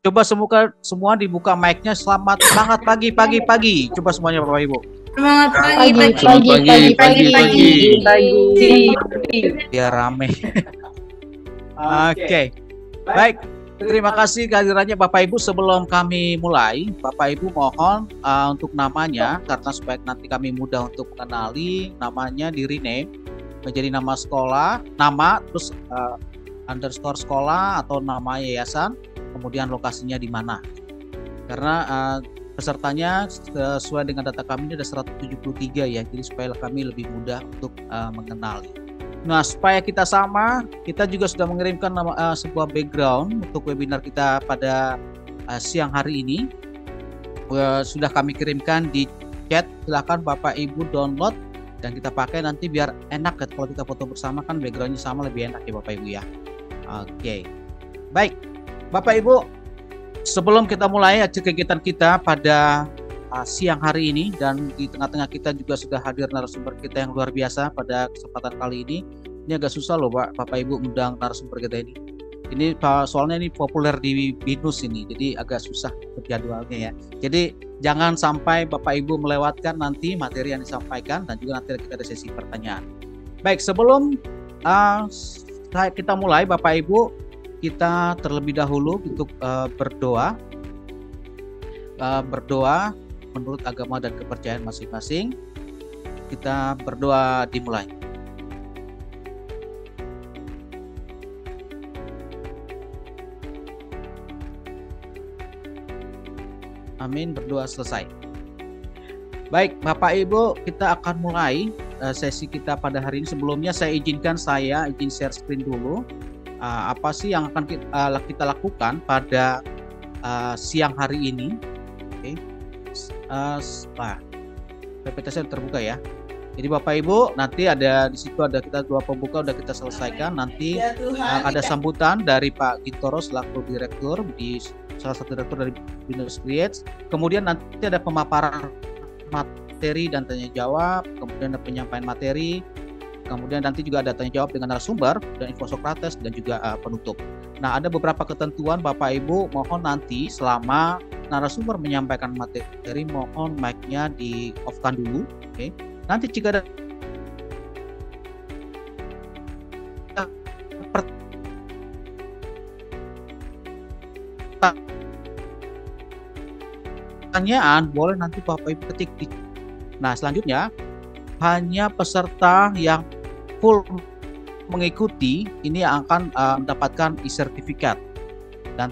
Coba semua dibuka mic-nya. Selamat semangat pagi. Coba semuanya Bapak Ibu. Semangat pagi. Biar rame. Oke. Baik. Terima kasih kehadirannya Bapak Ibu. Sebelum kami mulai, Bapak Ibu mohon untuk namanya, karena supaya nanti kami mudah untuk mengenali, namanya di rename menjadi nama sekolah, nama terus underscore sekolah atau nama yayasan, kemudian lokasinya di mana. Karena pesertanya sesuai dengan data kami ini ada 173 ya, jadi supaya kami lebih mudah untuk mengenali. Nah, supaya kita sama, kita juga sudah mengirimkan sebuah background untuk webinar kita pada siang hari ini. Sudah kami kirimkan di chat, silakan Bapak Ibu download dan kita pakai nanti biar enak ya, kalau kita foto bersama kan backgroundnya sama, lebih enak ya Bapak Ibu ya. Oke. Baik, Bapak Ibu, sebelum kita mulai kegiatan kita pada siang hari ini, dan di tengah-tengah kita juga sudah hadir narasumber kita yang luar biasa pada kesempatan kali ini. Ini agak susah loh Bapak Ibu undang narasumber kita ini. Ini soalnya ini populer di BINUS ini, jadi agak susah jadwalnya ya. Jadi jangan sampai Bapak Ibu melewatkan nanti materi yang disampaikan, dan juga nanti kita ada sesi pertanyaan. Baik, sebelum kita mulai Bapak Ibu, kita terlebih dahulu untuk berdoa menurut agama dan kepercayaan masing-masing. Kita berdoa dimulai. Amin, berdoa selesai. Baik Bapak Ibu, kita akan mulai sesi kita pada hari ini. Sebelumnya saya izin share screen dulu. Apa sih yang akan kita lakukan pada siang hari ini. Oke. PPT saya terbuka ya. Jadi Bapak Ibu, nanti ada di situ ada kita dua pembuka udah kita selesaikan. Nanti ada sambutan dari Pak Gintoro selaku direktur di salah satu direktur dari BINUS Creates. Kemudian nanti ada pemaparan materi dan tanya jawab, kemudian ada penyampaian materi. Kemudian nanti juga ada tanya jawab dengan narasumber dan info Sokrates dan juga penutup. Nah, ada beberapa ketentuan Bapak Ibu, mohon nanti selama narasumber menyampaikan materi, mohon mic-nya di off-kan dulu. Oke. Nanti jika ada pertanyaan, boleh nanti Bapak Ibu ketik di. Nah, selanjutnya hanya peserta yang full mengikuti ini akan mendapatkan e-sertifikat. Dan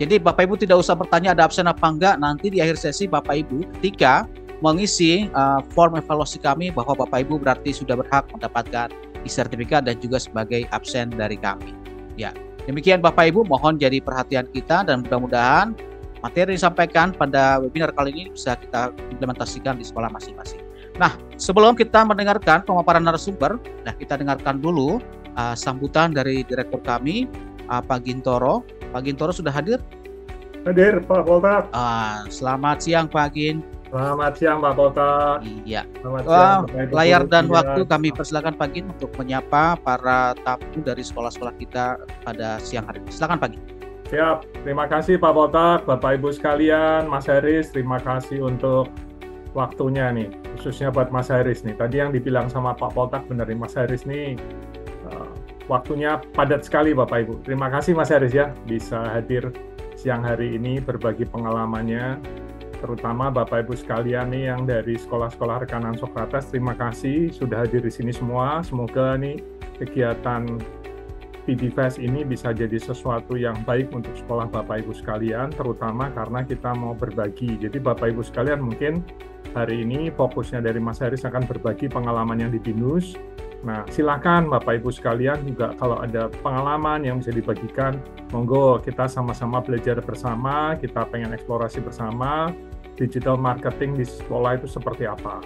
jadi Bapak Ibu tidak usah bertanya ada absen apa enggak. Nanti di akhir sesi Bapak Ibu ketika mengisi form evaluasi kami bahwa Bapak Ibu berarti sudah berhak mendapatkan e-sertifikat dan juga sebagai absen dari kami. Ya, demikian Bapak Ibu, mohon jadi perhatian kita dan mudah-mudahan materi yang disampaikan pada webinar kali ini bisa kita implementasikan di sekolah masing-masing. Nah, sebelum kita mendengarkan pemaparan narasumber, kita dengarkan dulu sambutan dari direktur kami, Pak Gintoro. Pak Gintoro sudah hadir? Hadir, Pak Poltak. Selamat siang, Pak Gin. Selamat siang, Pak Poltak. Iya. Layar dan waktu kami persilakan Pak Gin untuk menyapa para tamu dari sekolah-sekolah kita pada siang hari ini. Silakan Pak Gin. Siap, terima kasih Pak Poltak, Bapak Ibu sekalian, Mas Haris, terima kasih untuk waktunya nih, khususnya buat Mas Haris nih. Tadi yang dibilang sama Pak Poltak benar nih, Mas Haris nih waktunya padat sekali Bapak Ibu. Terima kasih Mas Haris ya, bisa hadir siang hari ini berbagi pengalamannya, terutama Bapak Ibu sekalian nih yang dari sekolah-sekolah rekanan Sokrates, terima kasih sudah hadir di sini semua. Semoga nih kegiatan PBFest ini bisa jadi sesuatu yang baik untuk sekolah Bapak Ibu sekalian, terutama karena kita mau berbagi. Jadi Bapak Ibu sekalian mungkin hari ini fokusnya dari Mas Haris akan berbagi pengalaman yang di BINUS. Nah, silakan Bapak Ibu sekalian juga kalau ada pengalaman yang bisa dibagikan, monggo kita sama-sama belajar bersama, kita pengen eksplorasi bersama, digital marketing di sekolah itu seperti apa.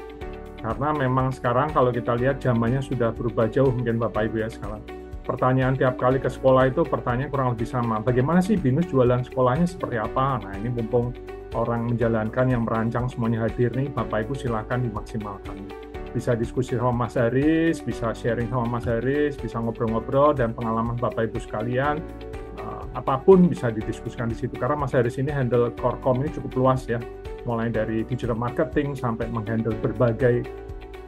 Karena memang sekarang kalau kita lihat zamannya sudah berubah jauh mungkin Bapak Ibu ya sekarang. Pertanyaan tiap kali ke sekolah itu pertanyaan kurang lebih sama. Bagaimana sih BINUS jualan sekolahnya seperti apa? Nah, ini mumpung orang menjalankan yang merancang semuanya hadir nih, Bapak Ibu silakan dimaksimalkan. Bisa diskusi sama Mas Haris, bisa sharing sama Mas Haris, bisa ngobrol-ngobrol dan pengalaman Bapak Ibu sekalian apapun bisa didiskusikan di situ, karena Mas Haris ini handle Corecom ini cukup luas ya, mulai dari digital marketing sampai menghandle berbagai,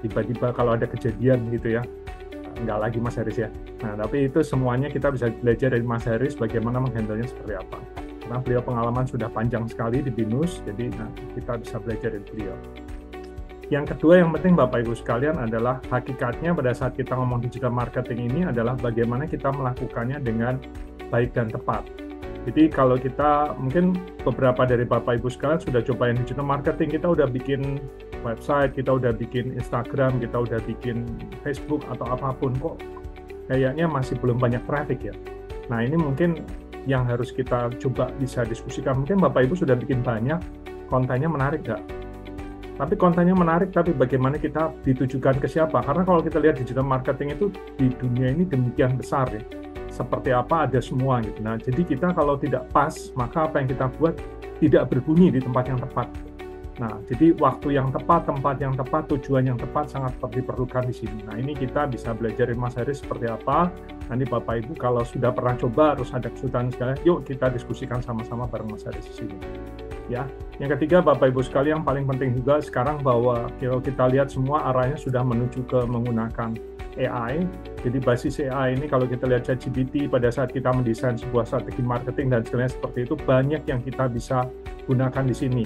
tiba-tiba kalau ada kejadian gitu ya, nggak lagi Mas Haris ya. Nah, tapi itu semuanya kita bisa belajar dari Mas Haris bagaimana menghandle-nya seperti apa. Karena beliau pengalaman sudah panjang sekali di BINUS, jadi kita bisa belajar dari beliau. Yang kedua yang penting Bapak Ibu sekalian adalah hakikatnya pada saat kita ngomong digital marketing ini adalah bagaimana kita melakukannya dengan baik dan tepat. Jadi kalau kita, mungkin beberapa dari Bapak Ibu sekalian sudah cobain digital marketing, kita udah bikin website, kita udah bikin Instagram, kita udah bikin Facebook atau apapun, kok kayaknya masih belum banyak traffic ya. Nah ini mungkin yang harus kita coba bisa diskusikan. Mungkin Bapak Ibu sudah bikin banyak, kontennya menarik nggak? Tapi kontennya menarik, tapi bagaimana kita ditujukan ke siapa? Karena kalau kita lihat digital marketing itu di dunia ini demikian besar ya. Seperti apa ada semua gitu. Nah, jadi kita kalau tidak pas, maka apa yang kita buat tidak berbunyi di tempat yang tepat. Nah, jadi waktu yang tepat, tempat yang tepat, tujuan yang tepat sangat diperlukan di sini. Nah, ini kita bisa belajar dari Mas Haris seperti apa. Nanti Bapak Ibu kalau sudah pernah coba, harus ada kesulitan sekalian, yuk kita diskusikan sama-sama bareng Mas Haris di sini. Ya, yang ketiga Bapak Ibu sekalian, yang paling penting juga sekarang bahwa kalau kita lihat semua arahnya sudah menuju ke menggunakan AI. Jadi basis AI ini kalau kita lihat ChatGPT pada saat kita mendesain sebuah strategi marketing dan sebagainya seperti itu, banyak yang kita bisa gunakan di sini.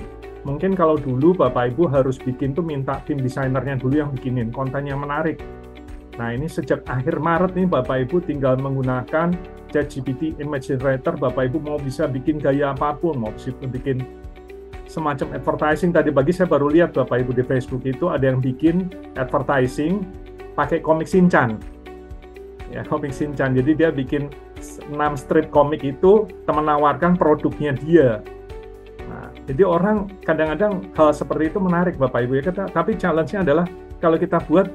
Mungkin kalau dulu Bapak Ibu harus bikin tuh minta tim desainernya dulu yang bikinin konten yang menarik. Nah ini sejak akhir Maret nih Bapak Ibu tinggal menggunakan ChatGPT Image Generator, Bapak Ibu mau bisa bikin gaya apapun, mau bisa bikin semacam advertising. Tadi pagi saya baru lihat Bapak Ibu di Facebook itu ada yang bikin advertising pakai komik Shinchan. Ya, komik Shinchan. Jadi dia bikin 6 strip komik itu menawarkan produknya dia. Nah, jadi orang kadang-kadang hal seperti itu menarik Bapak Ibu ya. Tapi challenge-nya adalah kalau kita buat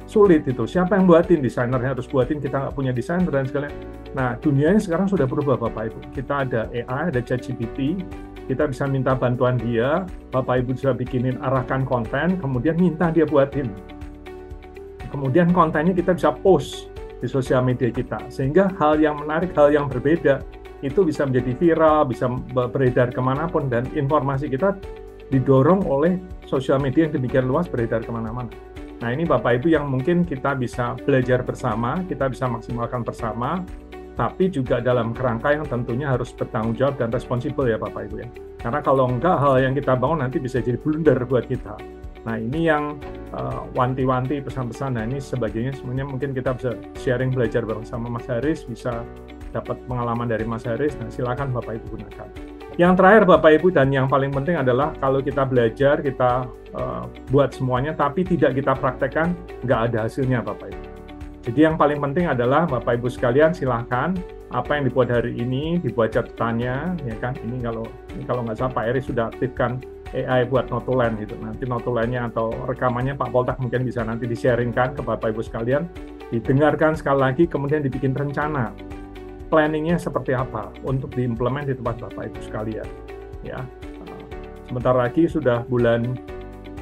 sulit itu. Siapa yang buatin? Desainernya harus buatin, kita nggak punya desainer dan segala. Nah, dunianya sekarang sudah berubah Bapak Ibu. Kita ada AI, ada ChatGPT, kita bisa minta bantuan dia, Bapak Ibu bisa bikinin arahkan konten, kemudian minta dia buatin. Kemudian kontennya kita bisa post di sosial media kita, sehingga hal yang menarik, hal yang berbeda, itu bisa menjadi viral, bisa beredar kemanapun, dan informasi kita didorong oleh sosial media yang demikian luas beredar kemana-mana. Nah ini Bapak Ibu yang mungkin kita bisa belajar bersama, kita bisa maksimalkan bersama, tapi juga dalam kerangka yang tentunya harus bertanggung jawab dan responsibel ya Bapak Ibu ya. Karena kalau enggak, hal yang kita bangun nanti bisa jadi blunder buat kita. Nah ini yang wanti-wanti, pesan-pesan, nah ini sebagainya semuanya mungkin kita bisa sharing, belajar bersama Mas Haris, bisa dapat pengalaman dari Mas Haris, nah silakan Bapak Ibu gunakan. Yang terakhir Bapak Ibu dan yang paling penting adalah kalau kita belajar, kita buat semuanya, tapi tidak kita praktekkan, nggak ada hasilnya Bapak Ibu. Jadi yang paling penting adalah Bapak Ibu sekalian silakan apa yang dibuat hari ini dibuat catatannya, ya kan? Ini kalau nggak salah Pak Eri sudah aktifkan AI buat notulen gitu. Nanti notulennya atau rekamannya Pak Poltak mungkin bisa nanti di-sharingkan ke Bapak Ibu sekalian, didengarkan sekali lagi, kemudian dibikin rencana. Planningnya seperti apa untuk diimplement di tempat Bapak Ibu sekalian. Ya, sebentar lagi sudah bulan,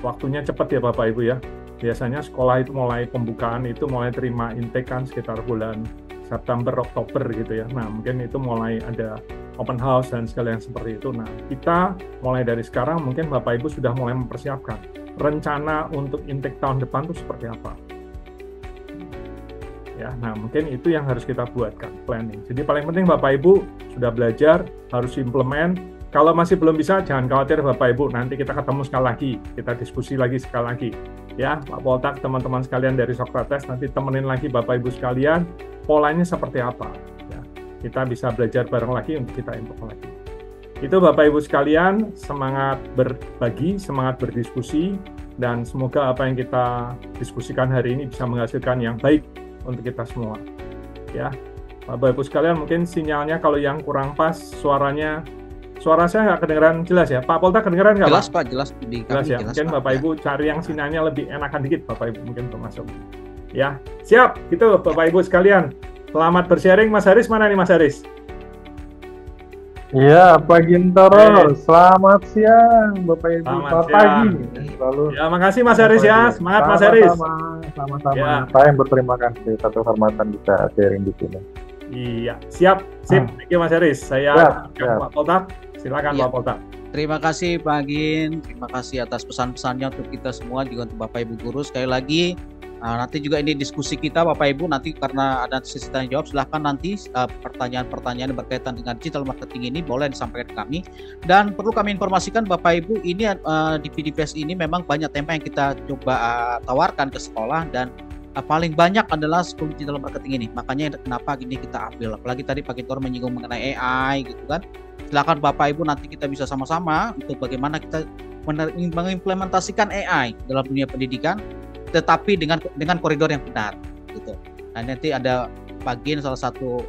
waktunya cepat ya Bapak Ibu ya. Biasanya sekolah itu mulai pembukaan itu mulai terima intake kan sekitar bulan September, Oktober gitu ya. Nah mungkin itu mulai ada open house dan segala yang seperti itu. Nah kita mulai dari sekarang mungkin Bapak Ibu sudah mulai mempersiapkan rencana untuk intake tahun depan itu seperti apa. Ya, nah mungkin itu yang harus kita buatkan, planning. Jadi paling penting Bapak Ibu sudah belajar, harus implement. Kalau masih belum bisa, jangan khawatir Bapak Ibu, nanti kita ketemu sekali lagi, kita diskusi lagi sekali lagi. Ya, Pak Poltak, teman-teman sekalian dari Socrates, nanti temenin lagi Bapak Ibu sekalian, polanya seperti apa. Ya, kita bisa belajar bareng lagi untuk kita implement lagi. Itu Bapak Ibu sekalian, semangat berbagi, semangat berdiskusi, dan semoga apa yang kita diskusikan hari ini bisa menghasilkan yang baik untuk kita semua. Ya, Bapak Ibu sekalian, mungkin sinyalnya kalau yang kurang pas, suara saya nggak kedengeran jelas ya. Pak Poltak kedengeran nggak? Jelas Pak, jelas. Jelas ya. Mungkin Bapak Ibu cari yang sinyalnya lebih enakan dikit, Bapak Ibu mungkin untuk masuk. Ya, siap. Gitu Bapak Ibu sekalian. Selamat bersharing. Mas Haris mana nih Mas Haris? Iya, Pak Gintoro. Selamat siang Bapak Ibu. Selamat pagi. Lalu. Ya, makasih Mas Haris ya. Semangat Mas Haris. Sama-sama. Ya. Saya yang berterima kasih, satu hormatan bisa sharing di sini. Iya, siap, sip. Thank you Mas Haris. Saya Pak Poltak. Silakan Pak Poltak. Terima kasih Pak Agin, terima kasih atas pesan-pesannya untuk kita semua, juga untuk Bapak Ibu guru. Sekali lagi, nanti juga ini diskusi kita Bapak Ibu, nanti karena ada sesi tanya jawab, silahkan nanti pertanyaan-pertanyaan yang berkaitan dengan digital marketing ini boleh disampaikan ke kami. Dan perlu kami informasikan Bapak Ibu, ini di PDPS ini memang banyak tema yang kita coba tawarkan ke sekolah, dan paling banyak adalah School Digital Marketing ini. Makanya kenapa ini kita ambil. Apalagi tadi Pak Gintor menyinggung mengenai AI gitu kan. Silakan Bapak Ibu nanti kita bisa sama-sama untuk bagaimana kita mengimplementasikan AI dalam dunia pendidikan, tetapi dengan koridor yang benar gitu. Nah, nanti ada Pak Gin salah satu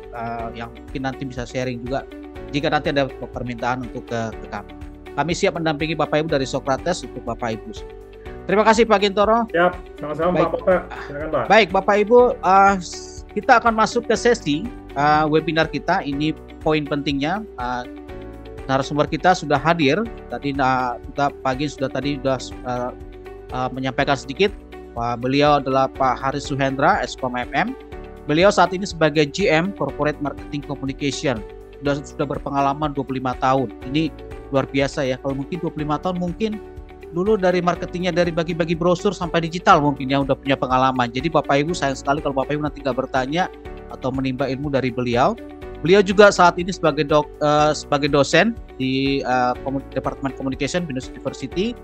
yang mungkin nanti bisa sharing juga jika nanti ada permintaan untuk ke kami. Kami siap mendampingi Bapak Ibu dari Socrates untuk Bapak Ibu. Terima kasih Pak Gintoro. Siap, sama-sama Pak Poltak. Silakan Pak. Baik Bapak Ibu, kita akan masuk ke sesi webinar kita. Ini poin pentingnya. Narasumber kita sudah hadir. Tadi kita pagi sudah menyampaikan sedikit. Beliau adalah Pak Haris Suhendra, Eskom MM. Beliau saat ini sebagai GM Corporate Marketing Communication. Sudah berpengalaman 25 tahun. Ini luar biasa ya. Kalau mungkin 25 tahun mungkin dulu dari marketingnya dari bagi-bagi brosur sampai digital mungkin ya udah punya pengalaman. Jadi Bapak Ibu sayang sekali kalau Bapak Ibu nanti nggak bertanya atau menimba ilmu dari beliau. Beliau juga saat ini sebagai dosen di Departemen Communication Binus University,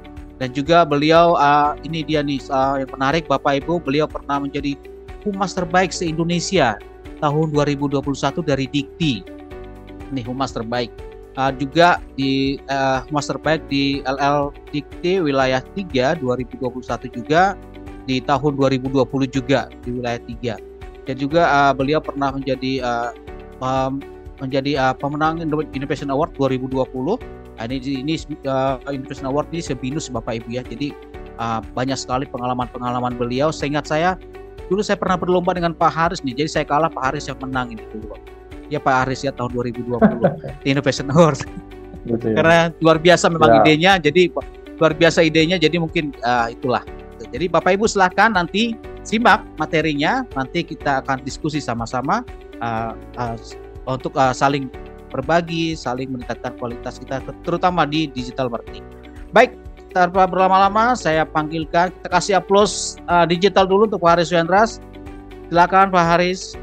dan juga beliau ini dia nih yang menarik Bapak Ibu, beliau pernah menjadi humas terbaik se-Indonesia tahun 2021 dari Dikti. Ini humas terbaik. Juga di humas terbaik di LL Dikti wilayah 3 2021 juga, di tahun 2020 juga di wilayah 3. Dan juga beliau pernah menjadi pemenang Innovation Award 2020. Ini Innovation Award ini sebinus Bapak Ibu ya. Jadi banyak sekali pengalaman-pengalaman beliau. Seingat saya dulu saya pernah berlomba dengan Pak Haris nih. Jadi saya kalah, Pak Haris yang menang ini dulu. Ya Pak Haris ya tahun 2020 di Innovation Award. Betul. Karena luar biasa memang idenya. Jadi luar biasa idenya. Jadi mungkin itulah. Jadi Bapak Ibu silahkan nanti simak materinya. Nanti kita akan diskusi sama-sama. Untuk saling berbagi, saling meningkatkan kualitas kita, terutama di digital marketing. Baik, tanpa berlama-lama, saya panggilkan, kita kasih aplaus digital dulu untuk Pak Haris Suhendra. Silakan Pak Haris.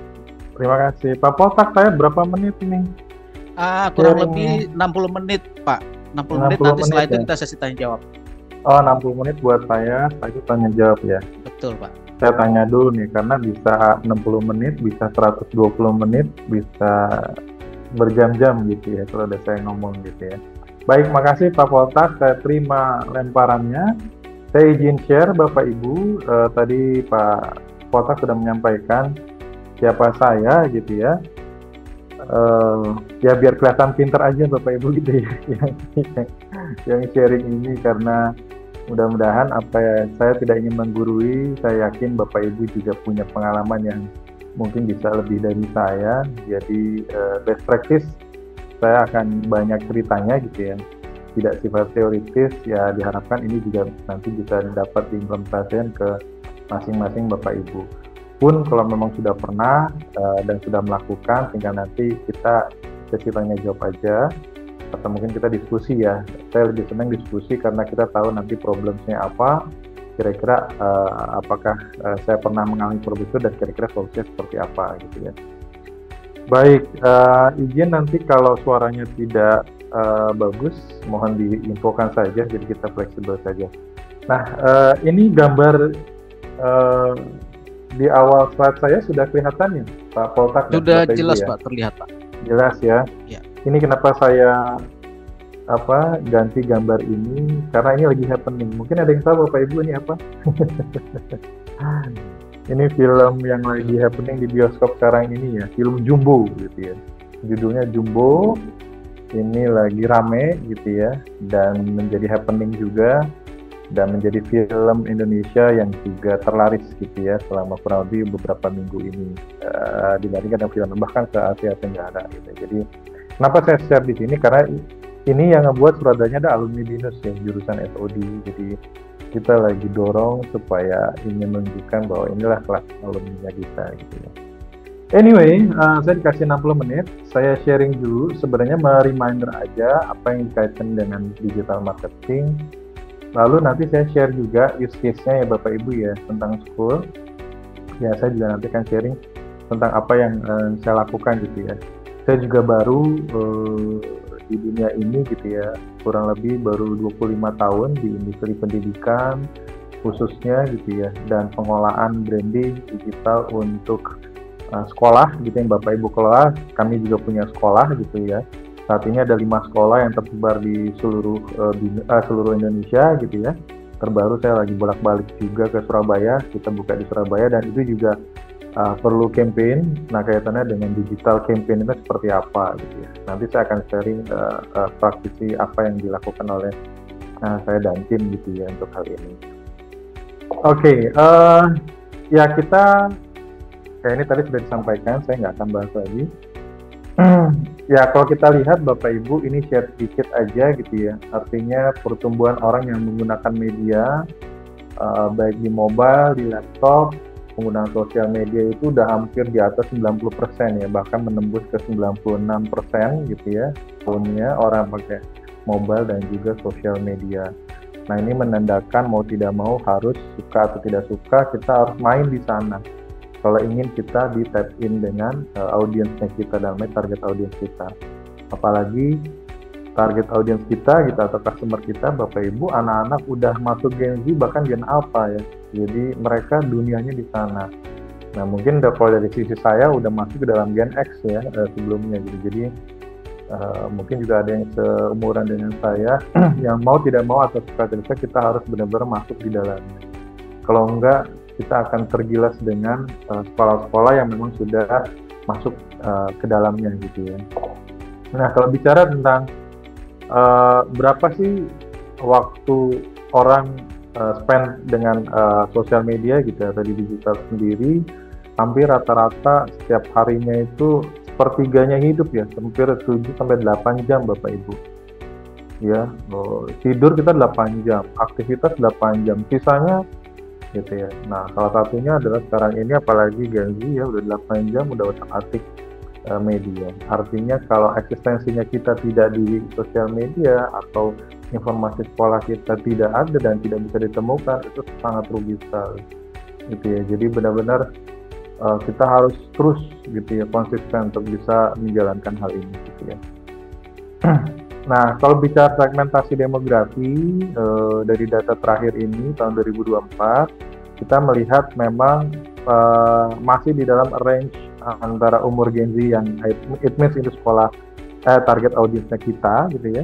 Terima kasih. Pak Poltak, saya berapa menit ini? Kurang lebih 60 menit, Pak. 60 menit, nanti setelah itu kita sesi tanya jawab. Oh, 60 menit buat saya itu tanya jawab ya? Betul, Pak. Saya tanya dulu nih, karena bisa 60 menit, bisa 120 menit, bisa berjam-jam gitu ya, kalau udah saya ngomong gitu ya. Baik, makasih Pak Poltak, saya terima lemparannya. Saya izin share Bapak Ibu, tadi Pak Poltak sudah menyampaikan siapa saya gitu ya. Ya biar kelihatan pinter aja Bapak Ibu gitu ya, yang sharing ini, karena mudah-mudahan saya tidak ingin menggurui, saya yakin Bapak Ibu juga punya pengalaman yang mungkin bisa lebih dari saya. Jadi best practice saya akan banyak ceritanya gitu ya, tidak sifat teoritis ya. Diharapkan ini juga nanti bisa dapat diimplementasikan ke masing-masing Bapak Ibu. Pun kalau memang sudah pernah dan sudah melakukan, tinggal nanti kita sesi tanya jawab aja, atau mungkin kita diskusi ya. Saya lebih senang diskusi karena kita tahu nanti problemnya apa, kira-kira apakah saya pernah mengalami problem itu dan kira-kira solusinya seperti apa gitu ya. Baik, izin nanti kalau suaranya tidak bagus, mohon diinfokan saja, jadi kita fleksibel saja. Nah, ini gambar di awal slide saya sudah kelihatan ya, Pak Poltak? Sudah jelas ya? Pak, terlihat Pak. Jelas ya. Ya. Ini kenapa saya ganti gambar ini, karena ini lagi happening. Mungkin ada yang tahu Bapak Ibu ini apa? Ini film yang lagi happening di bioskop sekarang ini ya, film Jumbo gitu ya. Judulnya Jumbo. Ini lagi rame gitu ya, dan menjadi happening juga, dan menjadi film Indonesia yang juga terlaris gitu ya selama kurang lebih beberapa minggu ini, dibandingkan dengan film bahkan ke Asia Tenggara gitu. Jadi kenapa saya share di sini, karena ini yang ngebuat suradanya ada alumni BINUS ya, jurusan SOD. Jadi kita lagi dorong supaya ingin menunjukkan bahwa inilah kelas alumni kita gitu ya. Anyway, saya dikasih 60 menit. Saya sharing dulu. Sebenarnya reminder aja apa yang dikaitkan dengan digital marketing. Lalu nanti saya share juga use case-nya ya Bapak Ibu ya tentang school. Ya saya juga nanti akan sharing tentang apa yang saya lakukan gitu ya. Saya juga baru di dunia ini gitu ya, kurang lebih baru 25 tahun di industri pendidikan khususnya gitu ya, dan pengolahan branding digital untuk sekolah gitu yang Bapak Ibu kelola. Kami juga punya sekolah gitu ya. Saat ini ada 5 sekolah yang tersebar di seluruh Indonesia gitu ya. Terbaru saya lagi bolak-balik juga ke Surabaya, kita buka di Surabaya, dan itu juga perlu campaign. Nah kaitannya dengan digital campaign itu seperti apa gitu ya. Nanti saya akan sharing praktisi apa yang dilakukan oleh saya dan tim gitu ya untuk hal ini. Oke, ya kita kayak ini tadi sudah disampaikan, saya nggak akan bahas lagi. Ya kalau kita lihat Bapak Ibu, ini share sedikit aja gitu ya. Artinya pertumbuhan orang yang menggunakan media, baik di mobile, di laptop, penggunaan sosial media itu udah hampir di atas 90% ya, bahkan menembus ke 96% gitu ya. Tahunnya orang pakai mobile dan juga sosial media. Nah ini menandakan mau tidak mau harus suka atau tidak suka kita harus main di sana. Kalau ingin kita di tap in dengan audiensnya kita, dalamnya target audiens kita. Apalagi target audiens kita gitu atau customer kita Bapak Ibu anak-anak udah masuk Gen Z bahkan Gen Alpha ya. Jadi mereka dunianya di sana. Nah mungkin kalau dari sisi saya udah masuk ke dalam Gen X ya sebelumnya gitu. Jadi mungkin juga ada yang seumuran dengan saya yang mau tidak mau atau suka tidak suka kita harus benar-benar masuk di dalamnya. Kalau enggak kita akan tergilas dengan sekolah-sekolah yang memang sudah masuk ke dalamnya gitu ya. Nah kalau bicara tentang berapa sih waktu orang spend dengan sosial media gitu atau di digital sendiri, hampir rata-rata setiap harinya itu sepertiganya hidup ya, hampir 7-8 jam Bapak Ibu. Ya, tidur kita 8 jam, aktivitas 8 jam, sisanya gitu ya. Nah, salah satunya adalah sekarang ini apalagi Gen Z ya udah 8 jam udah otak-atik media. Artinya kalau eksistensinya kita tidak di sosial media atau informasi sekolah kita tidak ada dan tidak bisa ditemukan, itu sangat rugi sekali gitu ya. Jadi benar-benar kita harus terus gitu ya konsisten untuk bisa menjalankan hal ini gitu ya. Nah, kalau bicara segmentasi demografi dari data terakhir ini tahun 2024, kita melihat memang masih di dalam range antara umur Gen Z yang it means itu sekolah target audiensnya kita gitu ya.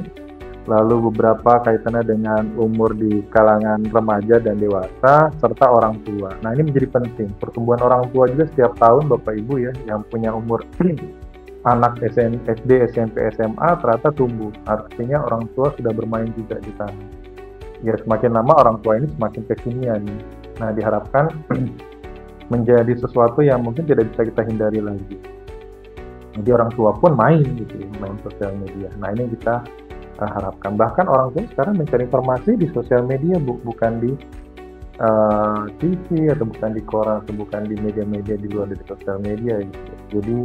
Lalu beberapa kaitannya dengan umur di kalangan remaja dan dewasa serta orang tua. Nah, ini menjadi penting. Pertumbuhan orang tua juga setiap tahun Bapak Ibu ya yang punya umur anak SD, SMP, SMA ternyata tumbuh. Artinya orang tua sudah bermain juga di sana. Ya semakin lama orang tua ini semakin kekinian. Nah diharapkan menjadi sesuatu yang mungkin tidak bisa kita hindari lagi. Jadi orang tua pun main gitu ya, main sosial media. Nah ini kita harapkan. Bahkan orang tua sekarang mencari informasi di sosial media, bukan di TV atau bukan di koran atau bukan di media-media di luar dari sosial media gitu. Jadi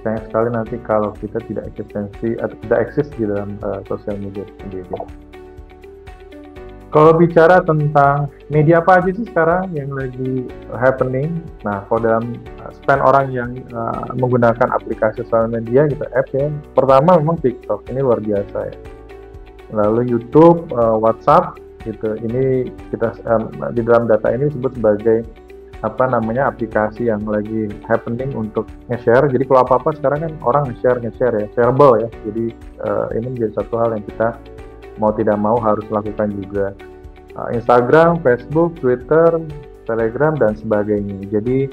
sayang sekali nanti kalau kita tidak eksistensi atau tidak eksis di dalam sosial media sendiri. Kalau bicara tentang media apa aja sih sekarang yang lagi happening? Nah, kalau dalam spend orang yang menggunakan aplikasi sosial media gitu, apps ya, pertama memang TikTok, ini luar biasa ya. Lalu YouTube, WhatsApp gitu, ini kita di dalam data ini disebut sebagai aplikasi yang lagi happening untuk nge-share. Jadi kalau apa-apa sekarang kan orang nge-share ya, shareable ya. Jadi ini menjadi satu hal yang kita mau tidak mau harus lakukan juga. Instagram, Facebook, Twitter, Telegram dan sebagainya. Jadi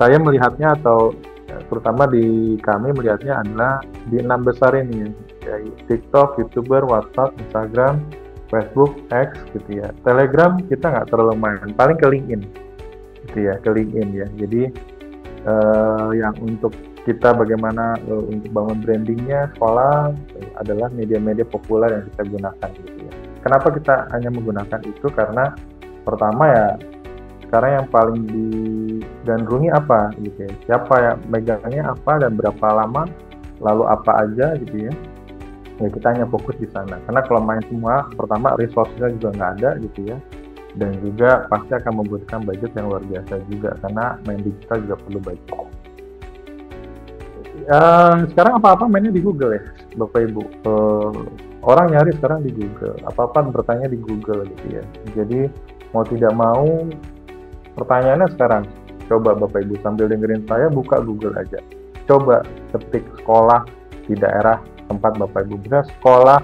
saya melihatnya atau terutama di kami melihatnya adalah di 6 besar ini ya, TikTok, YouTuber, WhatsApp, Instagram, Facebook, X gitu ya. Telegram kita nggak terlalu main, paling ke LinkedIn. Gitu ya, ke LinkedIn ya. Jadi yang untuk kita bagaimana untuk bangun brandingnya sekolah adalah media-media populer yang kita gunakan gitu ya. Kenapa kita hanya menggunakan itu? Karena pertama ya sekarang yang paling dan rungi apa gitu ya, siapa yang megangnya apa dan berapa lama, lalu apa aja gitu ya. Ya kita hanya fokus di sana, karena kalau main semua, pertama resource-nya juga nggak ada gitu ya, dan juga pasti akan membutuhkan budget yang luar biasa juga, karena main digital juga perlu budget. Sekarang apa-apa mainnya di Google ya Bapak Ibu. Orang nyari sekarang di Google, apa-apa bertanya di Google gitu ya. Jadi mau tidak mau, pertanyaannya sekarang, coba Bapak Ibu sambil dengerin saya, buka Google aja, coba ketik sekolah di daerah tempat Bapak Ibu, bisa sekolah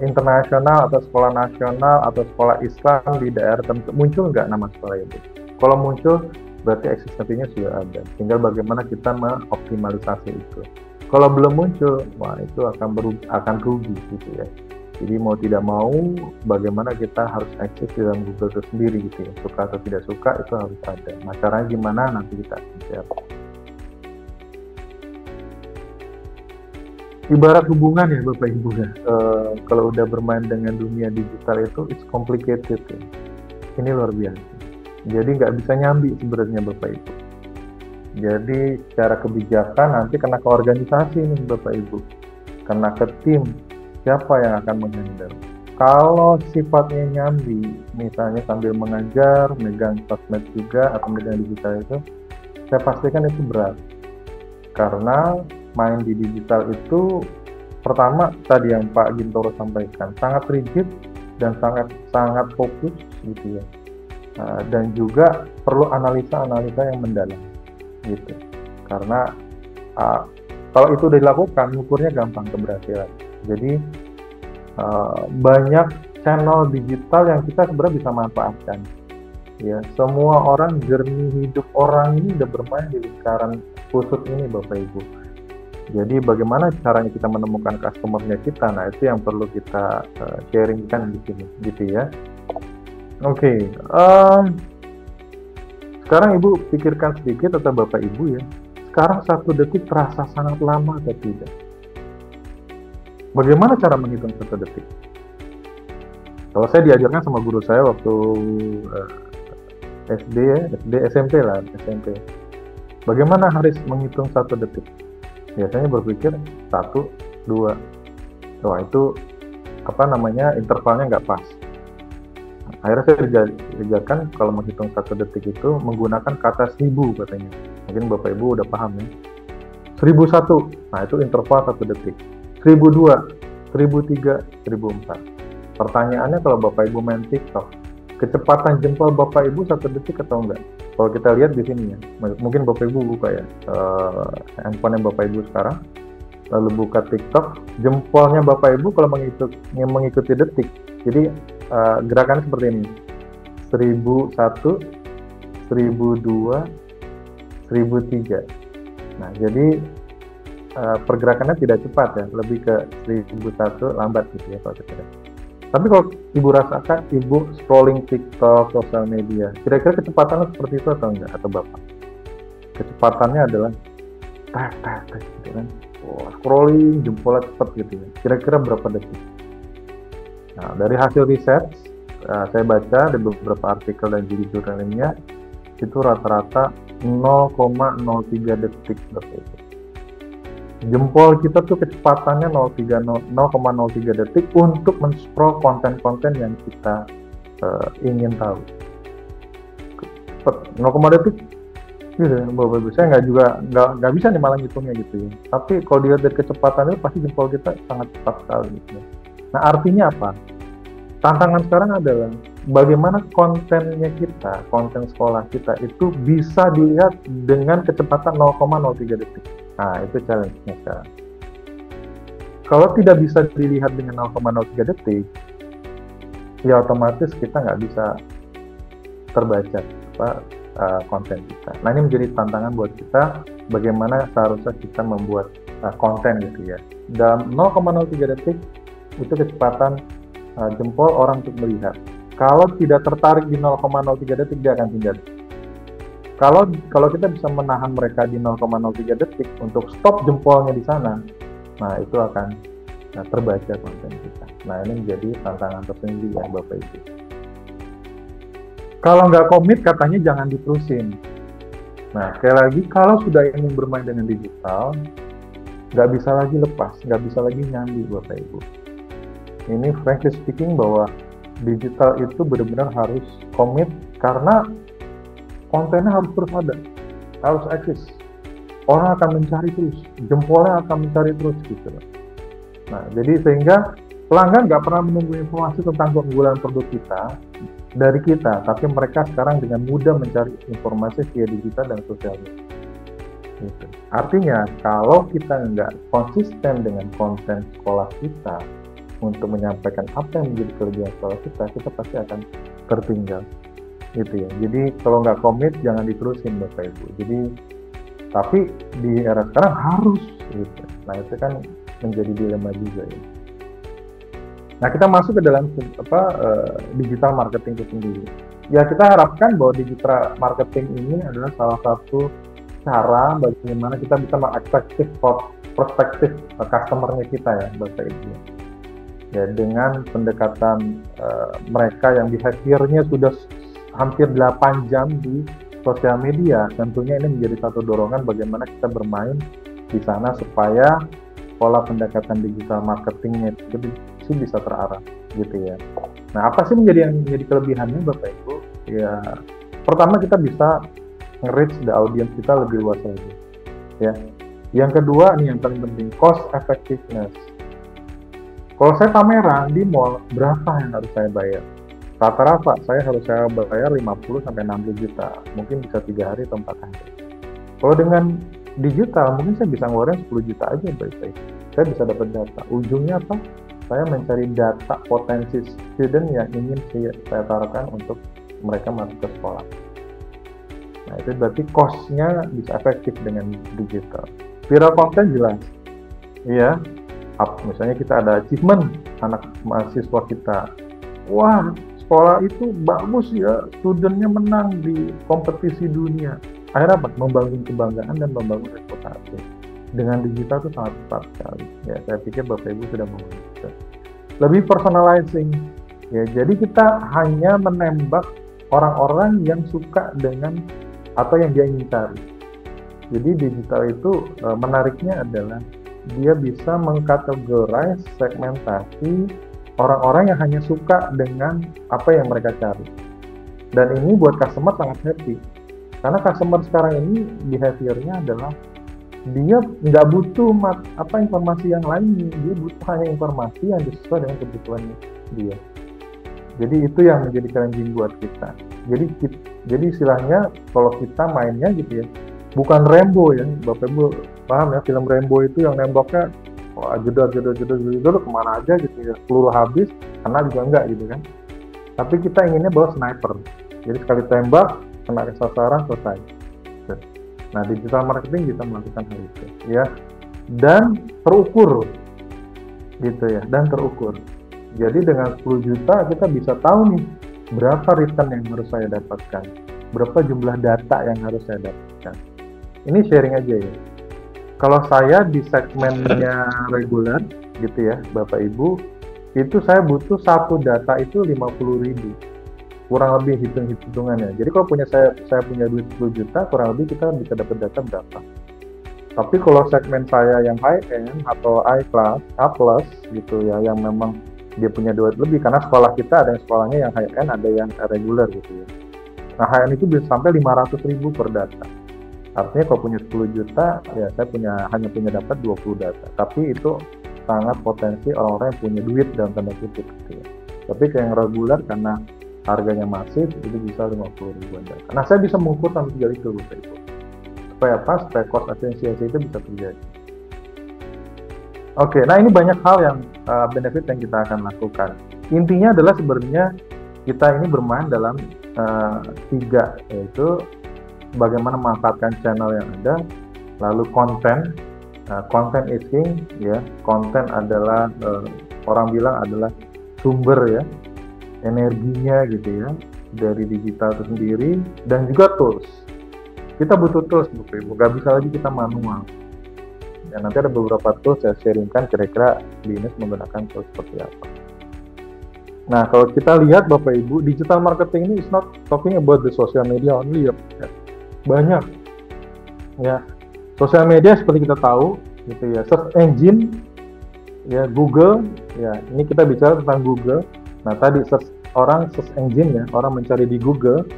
internasional atau sekolah nasional atau sekolah Islam di daerah tertentu, muncul nggak nama sekolah itu? Kalau muncul, berarti eksistensinya sudah ada. Tinggal bagaimana kita mengoptimalisasi itu. Kalau belum muncul, wah itu akan rugi gitu ya. Jadi mau tidak mau, bagaimana kita harus eksis di dalam Google itu sendiri gitu ya. Suka atau tidak suka itu harus ada. Nah, caranya gimana nanti kita share. Ibarat hubungan ya Bapak Ibu ya. Kalau udah bermain dengan dunia digital itu, it's complicated ya. Ini luar biasa. Jadi nggak bisa nyambi sebenarnya Bapak Ibu. Jadi secara kebijakan nanti kena ke organisasi nih Bapak Ibu, kena ke tim, siapa yang akan menghandle. Kalau sifatnya nyambi, misalnya sambil mengajar, megang sosmed juga atau megang digital itu, saya pastikan itu berat. Karena main di digital itu, pertama tadi yang Pak Gintoro sampaikan, sangat rigid dan sangat fokus gitu ya. Dan juga perlu analisa-analisa yang mendalam gitu, karena kalau itu dilakukan ukurnya gampang keberhasilan. Jadi banyak channel digital yang kita sebenarnya bisa manfaatkan ya. Semua orang, jernih hidup orang ini udah bermain di lingkaran khusus ini Bapak Ibu. Jadi bagaimana caranya kita menemukan customer-nya kita, nah itu yang perlu kita sharingkan di sini gitu ya. Oke, sekarang Ibu pikirkan sedikit atau Bapak Ibu ya, sekarang 1 detik terasa sangat lama atau tidak? Bagaimana cara menghitung 1 detik? Kalau saya diajarkan sama guru saya waktu SD, SMP. Bagaimana harus menghitung 1 detik? Biasanya berpikir 1, 2. Wah itu intervalnya nggak pas. Akhirnya saya diajarkan kalau menghitung 1 detik itu menggunakan kata 1000 katanya. Mungkin Bapak Ibu udah paham ya. 1001, nah itu interval 1 detik. 1002, 1003, 1004. Pertanyaannya kalau Bapak Ibu main TikTok, kecepatan jempol Bapak Ibu 1 detik atau enggak? Kalau kita lihat di sini ya, mungkin Bapak Ibu buka ya handphone Bapak Ibu sekarang, lalu buka TikTok, jempolnya Bapak Ibu kalau mengikuti detik. Jadi gerakannya seperti ini, 1001, 1002, 1003. Nah jadi pergerakannya tidak cepat ya, lebih ke 1001 lambat gitu ya kalau kita. Tapi kalau Ibu rasakan, Ibu scrolling TikTok, sosial media, kira-kira kecepatannya seperti itu atau enggak, atau Bapak? Kecepatannya adalah tak gitu kan. Scrolling jempolnya cepat gitu ya. Kira-kira berapa detik? Nah, dari hasil riset, saya baca di beberapa artikel dan judul lainnya, itu rata-rata 0,03 detik Bapak Ibu. Jempol kita tuh kecepatannya 0,03 detik untuk men-scroll konten-konten yang kita ingin tahu. Cepet, 0, detik gitu ya Bapak Ibu. Saya nggak bisa nih malah ngitungnya gitu ya. Tapi kalau dilihat dari kecepatan itu pasti jempol kita sangat cepat sekali gitu ya. Nah artinya apa? Tantangan sekarang adalah bagaimana kontennya kita, konten sekolah kita itu bisa dilihat dengan kecepatan 0,03 detik. Nah itu challenge-nya sekarang. Kalau tidak bisa dilihat dengan 0,03 detik, ya otomatis kita nggak bisa terbaca konten kita. Nah ini menjadi tantangan buat kita, bagaimana seharusnya kita membuat konten gitu ya. Dalam 0,03 detik itu kecepatan jempol orang untuk melihat. Kalau tidak tertarik di 0,03 detik, dia akan tinggal. Kalau kita bisa menahan mereka di 0,03 detik untuk stop jempolnya di sana, nah itu akan terbaca konten kita. Nah ini menjadi tantangan tersendiri ya Bapak Ibu. Kalau nggak komit katanya jangan diterusin. Nah, sekali lagi kalau sudah ingin bermain dengan digital, nggak bisa lagi lepas, nggak bisa lagi nyambi Bapak Ibu. Ini frankly speaking bahwa digital itu benar-benar harus komit karena kontennya harus terus ada, harus eksis. Orang akan mencari terus, jempolnya akan mencari terus gitu. Nah, jadi sehingga pelanggan nggak pernah menunggu informasi tentang keunggulan produk kita dari kita, tapi mereka sekarang dengan mudah mencari informasi via digital dan sosial media. Gitu. Artinya, kalau kita nggak konsisten dengan konten sekolah kita untuk menyampaikan apa yang menjadi kelebihan sekolah kita pasti akan tertinggal. Gitu ya. Jadi kalau nggak komit, jangan diterusin Bapak Ibu. Jadi, tapi di era sekarang harus. Gitu. Nah itu kan menjadi dilema juga ya. Nah kita masuk ke dalam digital marketing itu sendiri. Ya kita harapkan bahwa digital marketing ini adalah salah satu cara bagaimana kita bisa mengakses perspektif customer-nya kita ya Bapak Ibu. Ya dengan pendekatan mereka yang behavior-nya sudah hampir 8 jam di sosial media, tentunya ini menjadi satu dorongan bagaimana kita bermain di sana supaya pola pendekatan digital marketingnya itu bisa terarah gitu ya. Nah apa sih menjadi kelebihannya Bapak Ibu? Ya pertama kita bisa nge-reach the audience kita lebih luas lagi ya. Yang kedua nih yang paling penting, cost effectiveness. Kalau saya pameran di mall, berapa yang harus saya bayar? Rata-rata saya harus bayar 50 sampai 60 juta. Mungkin bisa 3 hari atau 4 hari. Kalau dengan digital mungkin saya bisa ngeluarin 10 juta aja baik-baik. Saya bisa dapat data. Ujungnya apa? Saya mencari data potensi student yang ingin saya taruhkan untuk mereka masuk ke sekolah. Nah itu berarti cost-nya bisa efektif dengan digital. Viral content jelas. Iya. Misalnya kita ada achievement anak mahasiswa kita. Wah, sekolah itu bagus ya, studentnya menang di kompetisi dunia. Akhirnya apa? Membangun kebanggaan dan membangun reputasi. Dengan digital itu sangat tepat sekali. Ya, saya pikir Bapak Ibu sudah mengerti. Lebih personalizing. Ya, jadi kita hanya menembak orang-orang yang suka dengan atau yang dia ingin cari. Jadi digital itu menariknya adalah dia bisa mengkategorize segmentasi orang-orang yang hanya suka dengan apa yang mereka cari. Dan ini buat customer sangat happy. Karena customer sekarang ini behavior-nya adalah dia nggak butuh informasi yang lainnya, dia butuh hanya informasi yang sesuai dengan kebutuhannya dia. Jadi itu yang menjadi challenging buat kita. Jadi istilahnya kalau kita mainnya gitu ya, bukan Rambo ya, Bapak Ibu paham ya, film Rambo itu yang nembaknya jedor kemana aja gitu ya, peluru habis, kena juga enggak gitu kan. Tapi kita inginnya bawa sniper, jadi sekali tembak kena ke sasaran selesai. Nah digital marketing bisa melakukan hal itu ya, dan terukur gitu ya, dan terukur. Jadi dengan 10 juta kita bisa tahu nih berapa return yang harus saya dapatkan, berapa jumlah data yang harus saya dapatkan. Ini sharing aja ya. Kalau saya di segmennya reguler gitu ya Bapak Ibu, itu saya butuh satu data itu 50.000 kurang lebih hitungannya. Jadi kalau saya punya duit 10 juta, kurang lebih kita bisa dapat data berapa. Tapi kalau segmen saya yang high end atau A class, A plus gitu ya, yang memang dia punya duit lebih, karena sekolah kita ada yang sekolahnya yang high end, ada yang reguler gitu ya. Nah high end itu bisa sampai 500.000 per data. Artinya kalau punya 10 juta, ya saya hanya punya dapat 20 data. Tapi itu sangat potensi orang-orang yang punya duit dalam tanda kutip gitu ya. Tapi kayak yang reguler karena harganya masif, itu bisa 50.000 data. Nah saya bisa mengukur sampai 3 itu Bapak Ibu. Supaya apa? Supaya cost efisiensi itu bisa terjadi. Oke, nah ini banyak hal yang benefit yang kita akan lakukan. Intinya adalah sebenarnya kita ini bermain dalam 3, yaitu bagaimana memanfaatkan channel yang ada, lalu konten is king ya. Konten adalah orang bilang adalah sumber ya, energinya gitu ya, dari digital itu sendiri, dan juga tools. Kita butuh tools Bapak Ibu, nggak bisa lagi kita manual. Ya, nanti ada beberapa tools saya sharingkan kira-kira bisnis menggunakan tools seperti apa. Nah, kalau kita lihat Bapak Ibu, digital marketing ini is not talking about the social media only ya. Banyak ya. Sosial media seperti kita tahu gitu ya, search engine ya, Google ya. Ini kita bicara tentang Google. Nah, tadi search engine ya, orang mencari di Google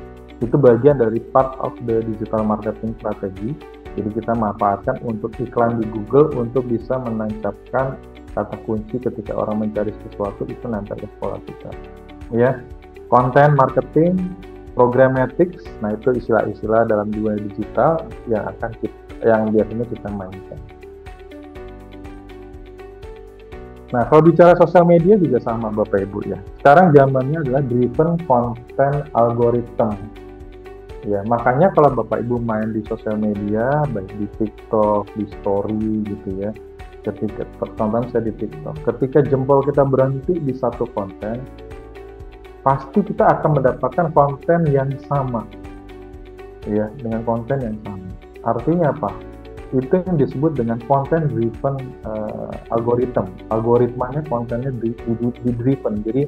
itu bagian dari part of the digital marketing strategy. Jadi kita manfaatkan untuk iklan di Google untuk bisa menancapkan kata kunci ketika orang mencari sesuatu, itu nempel ke sekolah kita ya. Content marketing, programmatic, nah itu istilah-istilah dalam dunia digital yang biasanya kita mainkan. Nah, kalau bicara sosial media juga sama Bapak Ibu ya. Sekarang zamannya adalah driven content algorithm. Ya, makanya kalau Bapak Ibu main di sosial media, baik di TikTok, di story gitu ya, ketika tonton saya di TikTok, ketika jempol kita berhenti di satu konten, pasti kita akan mendapatkan konten yang sama, ya, dengan konten yang sama. Artinya apa? Itu yang disebut dengan content driven algorithm. Algoritmanya kontennya driven. Jadi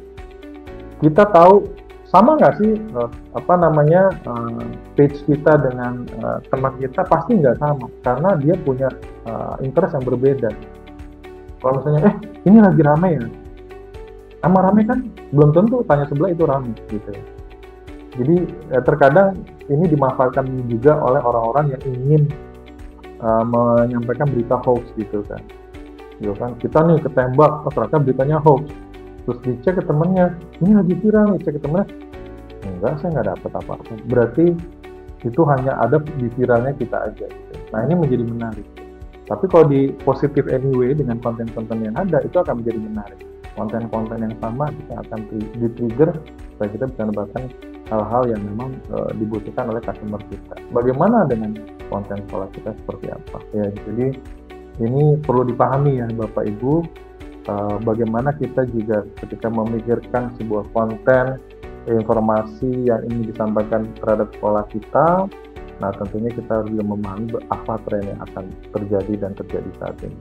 kita tahu sama nggak sih page kita dengan teman kita, pasti nggak sama karena dia punya interest yang berbeda. Kalau misalnya ini lagi rame ya, sama rame kan belum tentu tanya sebelah itu rame gitu. Jadi terkadang ini dimanfaatkan juga oleh orang-orang yang ingin menyampaikan berita hoax gitu kan. Kita nih ketembak, ternyata beritanya hoax. Terus dicek ke temennya, ini lagi viral, dicek ke temennya, enggak, saya nggak dapat apa-apa. Berarti itu hanya ada di viralnya kita aja gitu. Nah, ini menjadi menarik. Tapi kalau di positive anyway dengan konten-konten yang ada, itu akan menjadi menarik. Konten-konten yang sama kita akan di-trigger supaya kita bisa mendapatkan hal-hal yang memang dibutuhkan oleh customer kita. Bagaimana dengan konten sekolah kita seperti apa? Ya, jadi ini perlu dipahami ya Bapak Ibu. Bagaimana kita juga ketika memikirkan sebuah konten informasi yang ingin disampaikan terhadap sekolah kita, nah tentunya kita harus juga memahami apa tren yang akan terjadi dan terjadi saat ini.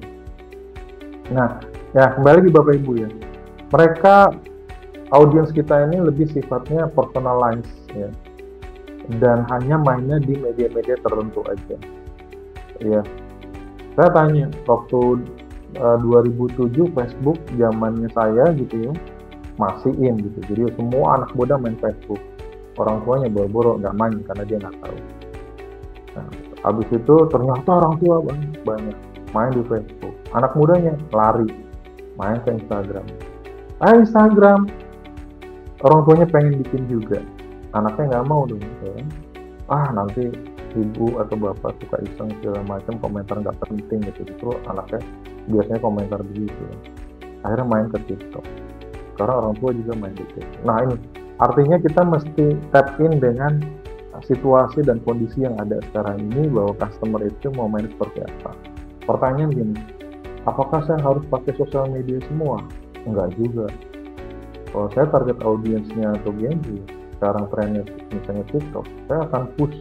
Nah, ya kembali lagi Bapak Ibu ya, mereka audiens kita ini lebih sifatnya personalized ya, dan hanya mainnya di media-media tertentu aja. Ya, saya tanya waktu 2007 Facebook zamannya saya gitu ya, masih in gitu. Jadi semua anak muda main Facebook. Orang tuanya boro-boro nggak main karena dia nggak tahu. Nah, habis itu ternyata orang tua banyak main di Facebook. Anak mudanya lari main ke Instagram. Instagram, orang tuanya pengen bikin juga. Anaknya nggak mau dong. Ya. Nanti ibu atau bapak suka iseng segala macam, komentar nggak penting gitu. Justru anaknya biasanya komentar begitu. Akhirnya main ke TikTok. Sekarang orang tua juga main di TikTok. Nah, ini artinya kita mesti tap in dengan situasi dan kondisi yang ada sekarang ini, bahwa customer itu mau main seperti apa. Pertanyaan gini, apakah saya harus pakai sosial media semua? Enggak juga. Kalau saya target audiensnya atau Gen Z, sekarang trennya misalnya TikTok, saya akan push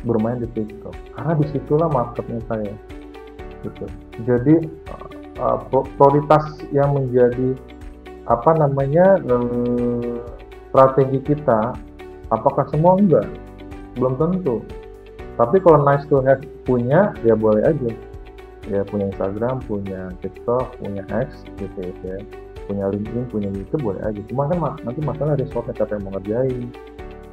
bermain di TikTok karena disitulah marketnya saya gitu. Jadi prioritas yang menjadi strategi kita, apakah semua? Enggak, belum tentu. Tapi kalau nice to have punya, ya boleh aja ya, punya Instagram, punya TikTok, punya X gitu ya, punya LinkedIn, punya YouTube, boleh aja. Cuma kan nanti masalah resource siapa yang mau ngerjain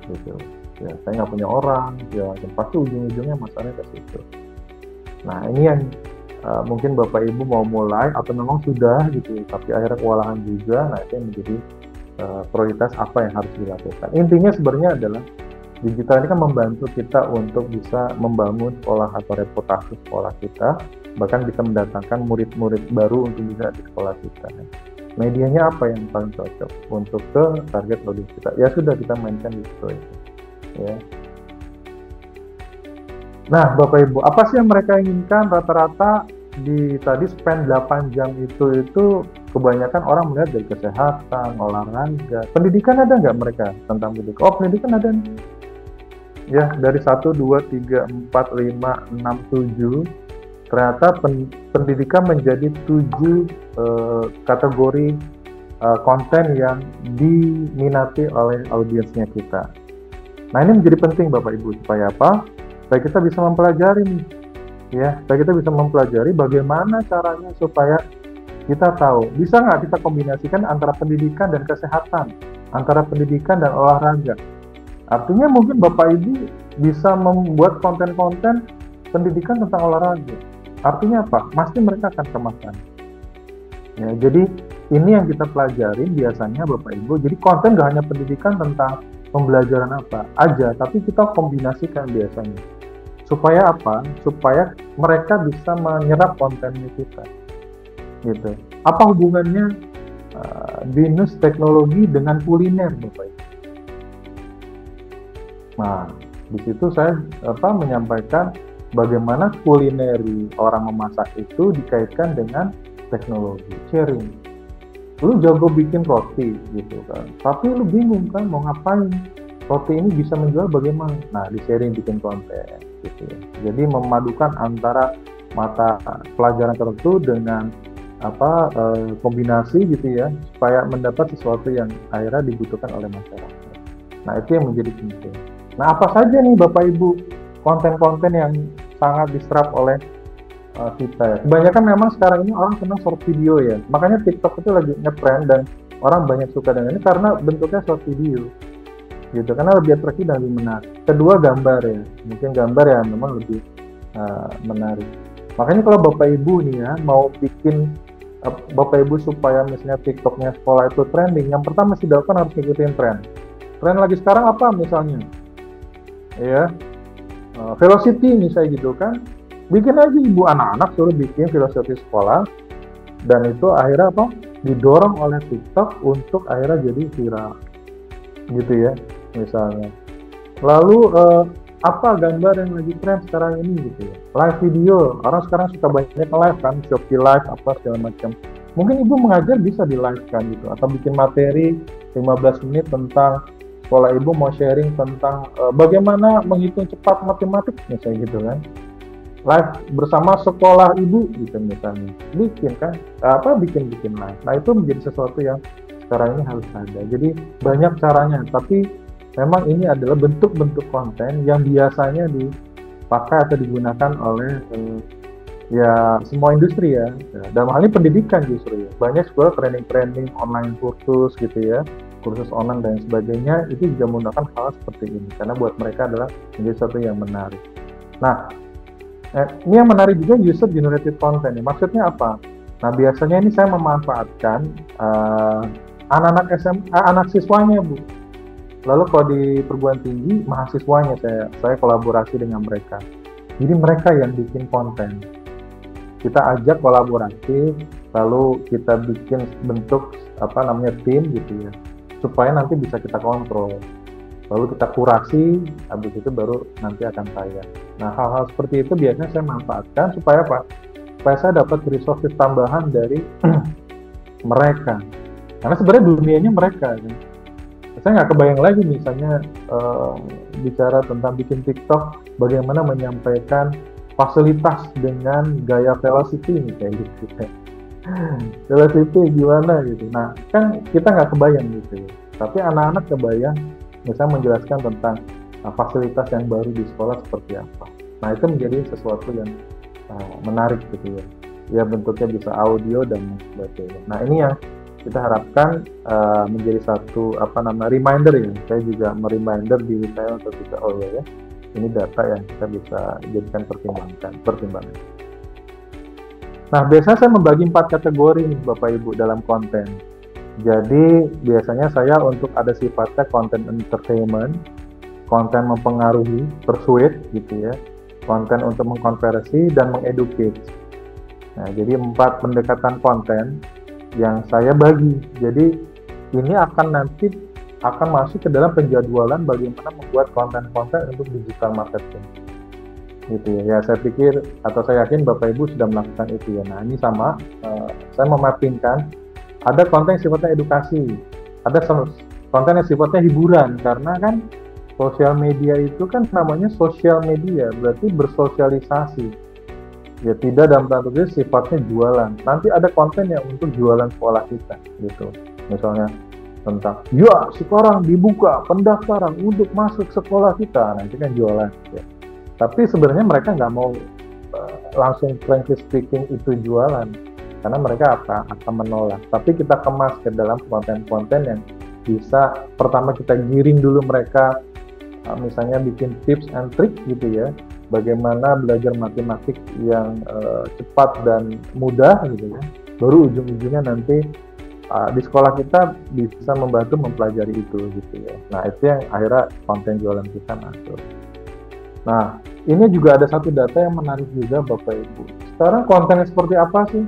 gitu ya. Saya nggak punya orang ya, pasti ujung-ujungnya masalahnya ke situ. Nah, ini yang mungkin Bapak Ibu mau mulai atau memang sudah gitu, tapi akhirnya kewalahan juga. Nah, itu yang menjadi prioritas apa yang harus dilakukan. Intinya sebenarnya adalah digital ini kan membantu kita untuk bisa membangun sekolah atau reputasi sekolah kita, bahkan bisa mendatangkan murid-murid baru untuk bisa di sekolah kita. Medianya apa yang paling cocok untuk ke target audiens kita? Ya sudah, kita mainkan di situ ya. Nah, Bapak Ibu, apa sih yang mereka inginkan? Rata-rata di tadi spend 8 jam itu kebanyakan orang melihat dari kesehatan, olahraga. Pendidikan ada nggak mereka tentang pendidikan? Oh, pendidikan ada nih. Ya, dari 1, 2, 3, 4, 5, 6, 7. Ternyata pendidikan menjadi 7 kategori konten yang diminati oleh audiensnya kita. Nah, ini menjadi penting Bapak Ibu, supaya apa? Supaya kita bisa mempelajari nih, ya, supaya kita bisa mempelajari bagaimana caranya supaya kita tahu, bisa nggak kita kombinasikan antara pendidikan dan kesehatan, antara pendidikan dan olahraga. Artinya mungkin Bapak Ibu bisa membuat konten-konten pendidikan tentang olahraga. Artinya apa? Pasti mereka akan kemakan. Ya, jadi ini yang kita pelajari biasanya Bapak Ibu. Jadi konten nggak hanya pendidikan tentang pembelajaran apa aja, tapi kita kombinasikan biasanya. Supaya apa? Supaya mereka bisa menyerap kontennya kita. Gitu. Apa hubungannya binus teknologi dengan kuliner, Bapak Ibu? Nah, di situ saya menyampaikan bagaimana kulineri orang memasak itu dikaitkan dengan teknologi, sharing. Lu jago bikin roti gitu kan, tapi lu bingung kan mau ngapain, roti ini bisa menjual bagaimana? Nah, di sharing bikin konten gitu ya. Jadi memadukan antara mata pelajaran tertentu dengan kombinasi gitu ya, supaya mendapat sesuatu yang akhirnya dibutuhkan oleh masyarakat. Nah, itu yang menjadi penting. Nah, apa saja nih Bapak Ibu konten-konten yang sangat diserap oleh kita ya. Kebanyakan memang sekarang ini orang senang short video ya, makanya TikTok itu lagi nge-trend dan orang banyak suka dengan ini karena bentuknya short video gitu, karena lebih atraktif dan lebih menarik. Kedua, gambar ya, mungkin gambar ya memang lebih menarik. Makanya kalau Bapak Ibu nih ya mau bikin Bapak Ibu supaya misalnya TikToknya sekolah itu trending, yang pertama sih dilakukan harus ngikutin tren lagi sekarang apa misalnya ya, velocity misalnya gitu kan, bikin aja ibu anak-anak suruh bikin filosofi sekolah, dan itu akhirnya didorong oleh TikTok untuk akhirnya jadi viral gitu ya misalnya. Lalu apa gambar yang lagi tren sekarang ini gitu ya, live video, orang sekarang suka banyak live kan, Shopee live apa segala macam. Mungkin ibu mengajar bisa di live kan gitu, atau bikin materi 15 menit tentang sekolah ibu mau sharing tentang bagaimana menghitung cepat matematik misalnya gitu kan, live bersama sekolah ibu gitu misalnya, bikin kan bikin live. Nah, itu menjadi sesuatu yang sekarang ini harus ada. Jadi banyak caranya, tapi memang ini adalah bentuk-bentuk konten yang biasanya dipakai atau digunakan oleh ya semua industri ya. Dalam hal ini pendidikan justru ya. Banyak sekolah training online kursus gitu ya, kursus online dan sebagainya, itu juga menggunakan hal seperti ini karena buat mereka adalah menjadi sesuatu yang menarik. Nah, ini yang menarik juga user generated content. Maksudnya apa? Nah, biasanya ini saya memanfaatkan anak-anak SMA, anak siswanya Bu. Lalu kalau di perguruan tinggi, mahasiswanya saya kolaborasi dengan mereka. Jadi mereka yang bikin konten. Kita ajak kolaborasi, lalu kita bikin bentuk tim gitu ya, supaya nanti bisa kita kontrol. Lalu kita kurasi, habis itu baru nanti akan tayang. Nah, hal-hal seperti itu biasanya saya manfaatkan supaya apa? Supaya saya dapat resources tambahan dari mereka. Karena sebenarnya dunianya mereka kan. Saya nggak kebayang lagi misalnya bicara tentang bikin TikTok, bagaimana menyampaikan fasilitas dengan gaya velocity kayak gitu. Velocity gimana gitu. Nah, kan kita nggak kebayang gitu ya. Tapi anak-anak kebayang misalnya menjelaskan tentang fasilitas yang baru di sekolah seperti apa. Nah, itu menjadi sesuatu yang menarik gitu ya. Ya, bentuknya bisa audio dan sebagainya. Nah, ini yang kita harapkan menjadi satu reminder ya. Saya juga mereminder diri saya untuk bisa ini data yang kita bisa jadikan pertimbangan. Nah, biasanya saya membagi 4 kategori nih Bapak Ibu dalam konten. Jadi biasanya saya untuk ada sifatnya konten entertainment, konten mempengaruhi, persuade gitu ya, konten untuk mengkonversi dan mengeducate. Nah, jadi 4 pendekatan konten yang saya bagi. Jadi ini nanti akan masuk ke dalam penjadwalan bagaimana membuat konten-konten untuk digital marketing gitu ya. Ya, saya pikir atau saya yakin Bapak Ibu sudah melakukan itu ya. Nah, ini sama saya memappingkan ada konten yang sifatnya edukasi, ada konten yang sifatnya hiburan, karena kan sosial media itu kan namanya sosial media, berarti bersosialisasi. Ya, tidak dalam tanda kutip sifatnya jualan. Nanti ada konten yang untuk jualan sekolah kita gitu. Misalnya tentang, ya sekarang dibuka pendaftaran untuk masuk sekolah kita. Nah itu kan jualan. Ya. Tapi sebenarnya mereka nggak mau langsung frankly speaking itu jualan, karena mereka akan menolak. Tapi kita kemas ke dalam konten-konten yang bisa, pertama kita giring dulu mereka, misalnya bikin tips and trick gitu ya, bagaimana belajar matematik yang cepat dan mudah gitu ya. Baru ujung-ujungnya nanti di sekolah kita bisa membantu mempelajari itu gitu ya. Nah itu yang akhirnya konten jualan kita masuk. Nah ini juga ada satu data yang menarik juga Bapak Ibu. Sekarang konten seperti apa sih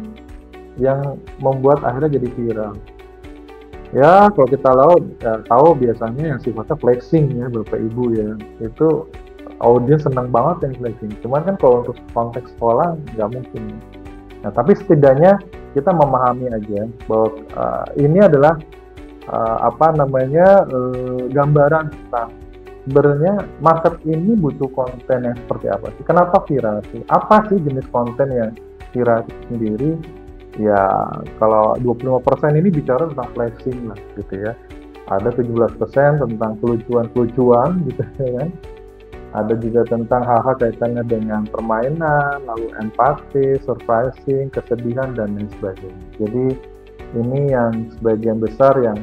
yang membuat akhirnya jadi viral? Ya kalau kita tahu biasanya yang sifatnya flexing ya Bapak Ibu ya. Itu audiens senang banget yang flexing. Cuman kan kalau untuk konteks sekolah nggak mungkin. Nah tapi setidaknya kita memahami aja bahwa ini adalah gambaran tentang sebenarnya market ini butuh konten yang seperti apa sih? Kenapa viral sih? Apa sih jenis konten yang viral sendiri? Ya kalau 25% ini bicara tentang flexing lah gitu ya. Ada 17% tentang kelucuan-kelucuan gitu ya kan. Ada juga tentang hal-hal kaitannya dengan permainan, lalu empati, surprising, kesedihan, dan lain sebagainya. Jadi ini yang sebagian besar yang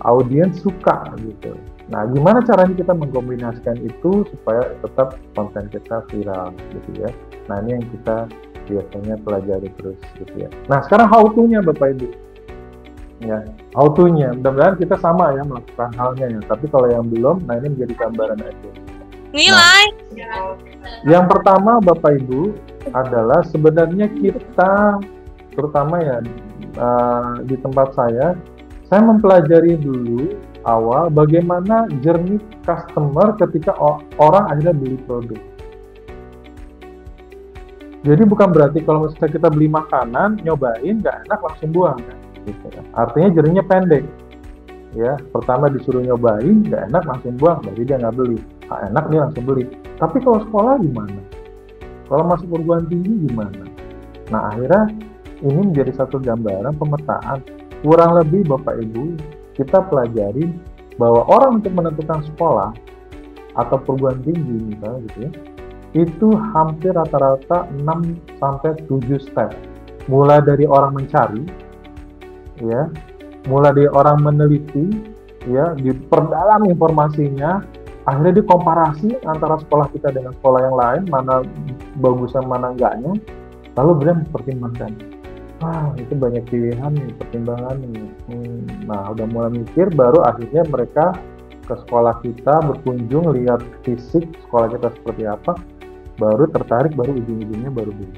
audiens suka gitu. Nah, gimana caranya kita mengkombinasikan itu supaya tetap konten kita viral gitu ya. Nah, ini yang kita biasanya pelajari terus gitu ya. Nah, sekarang how to-nya Bapak Ibu. Ya, how to-nya. Mudah-mudahan kita sama ya melakukan halnya ya. Tapi kalau yang belum, nah ini menjadi gambaran aja. Nilai. Nah, yang pertama Bapak Ibu adalah sebenarnya kita, terutama ya di tempat saya mempelajari dulu awal bagaimana journey customer ketika orang akhirnya beli produk. Jadi bukan berarti kalau misalnya kita beli makanan, nyobain nggak enak langsung buang kan? Gitu kan. Artinya journey-nya pendek. Ya, pertama disuruh nyobain, nggak enak langsung buang, berarti dia nggak beli. Enak dia langsung beli. Tapi kalau sekolah gimana? Kalau masuk perguruan tinggi gimana? Nah akhirnya ini menjadi satu gambaran pemetaan. Kurang lebih Bapak Ibu kita pelajari bahwa orang untuk menentukan sekolah atau perguruan tinggi misalnya gitu ya, itu hampir rata-rata 6-7 step. Mulai dari orang mencari, ya, mulai dari orang meneliti, ya, diperdalam informasinya. Akhirnya dikomparasi antara sekolah kita dengan sekolah yang lain, mana bagusnya mana enggaknya, lalu dia mempertimbangkan, itu banyak pilihan nih, pertimbangan nih. Nah udah mulai mikir, baru akhirnya mereka ke sekolah kita, berkunjung, lihat fisik sekolah kita seperti apa, baru tertarik, baru ujung-ujungnya baru beli.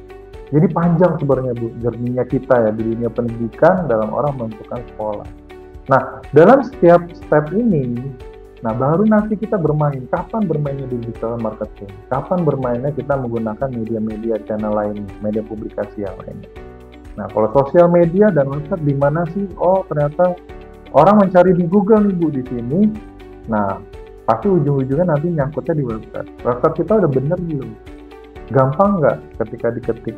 Jadi panjang sebenarnya Bu, journey-nya kita ya di dunia pendidikan dalam orang menentukan sekolah. Nah dalam setiap step ini, nah baru nanti kita bermain. Kapan bermainnya di digital marketing? Kapan bermainnya kita menggunakan media-media channel lain, media publikasi yang lainnya. Nah kalau sosial media dan website di mana sih? Oh ternyata orang mencari di Google nih Bu di sini. Nah pasti ujung-ujungnya nanti nyangkutnya di website. Website kita udah bener belum? Gampang nggak ketika diketik?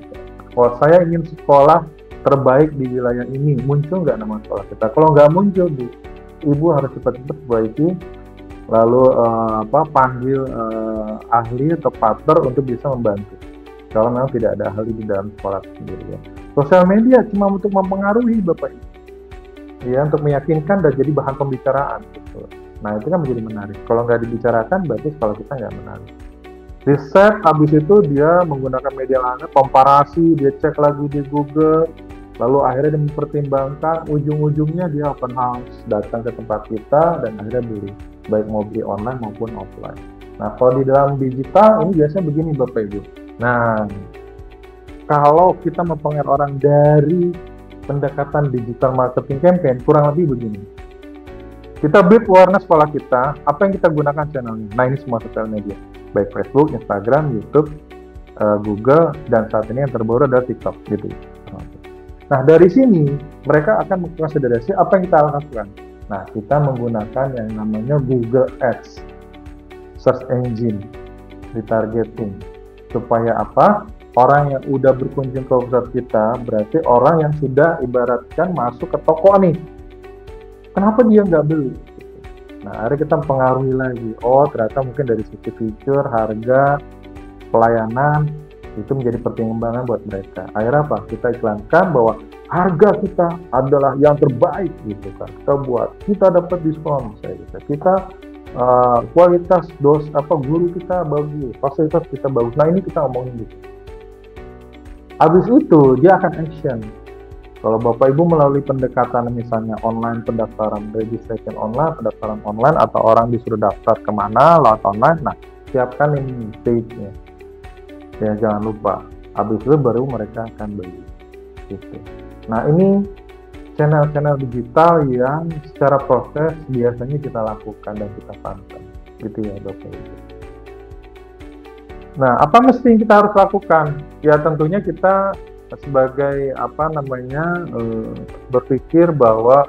Oh saya ingin sekolah terbaik di wilayah ini, muncul nggak nama sekolah kita? Kalau nggak muncul Bu, Ibu harus cepat-cepat perbaiki. Lalu panggil ahli atau partner untuk bisa membantu kalau memang tidak ada ahli di dalam sekolah sendiri ya. Sosial media cuma untuk mempengaruhi Bapak Ibu ya, untuk meyakinkan dan jadi bahan pembicaraan gitu. Nah itu kan menjadi menarik. Kalau nggak dibicarakan berarti sekolah kita nggak menarik. Riset habis itu dia menggunakan media lain, komparasi, dia cek lagi di Google, lalu akhirnya dia mempertimbangkan, ujung-ujungnya dia open house, datang ke tempat kita dan akhirnya beli, baik mau beli online maupun offline. Nah kalau di dalam digital ini biasanya begini Bapak Ibu. Nah kalau kita mempengaruhi orang dari pendekatan digital marketing campaign kurang lebih begini. Kita build awareness sekolah kita, apa yang kita gunakan channelnya. Nah ini semua sosial media, baik Facebook, Instagram, YouTube, Google, dan saat ini yang terbaru adalah TikTok gitu. Nah dari sini mereka akan mengkonsiderasi apa yang kita lakukan. Nah kita menggunakan yang namanya Google Ads, search engine, retargeting, supaya apa? Orang yang udah berkunjung ke website kita berarti orang yang sudah ibaratkan masuk ke toko nih. Kenapa dia nggak beli? Nah, akhirnya kita pengaruhi lagi. Oh, ternyata mungkin dari sisi fitur, harga, pelayanan, itu menjadi pertimbangan buat mereka. Akhirnya apa? Kita iklankan bahwa harga kita adalah yang terbaik gitu kan. Kita dapat diskon, misalnya gitu. Kita kualitas guru kita bagus, fasilitas kita bagus. Nah, ini kita ngomongin gitu. Habis itu dia akan action. Kalau Bapak Ibu melalui pendekatan misalnya online, pendaftaran registration online, pendaftaran online, atau orang disuruh daftar kemana lewat online, nah siapkan ini page-nya. Ya jangan lupa. Habis itu baru mereka akan beli. Gitu. Nah ini channel-channel digital yang secara proses biasanya kita lakukan dan kita pantau. Gitu ya Bapak Ibu. Nah apa mesti yang kita harus lakukan? Ya tentunya kita sebagai berpikir bahwa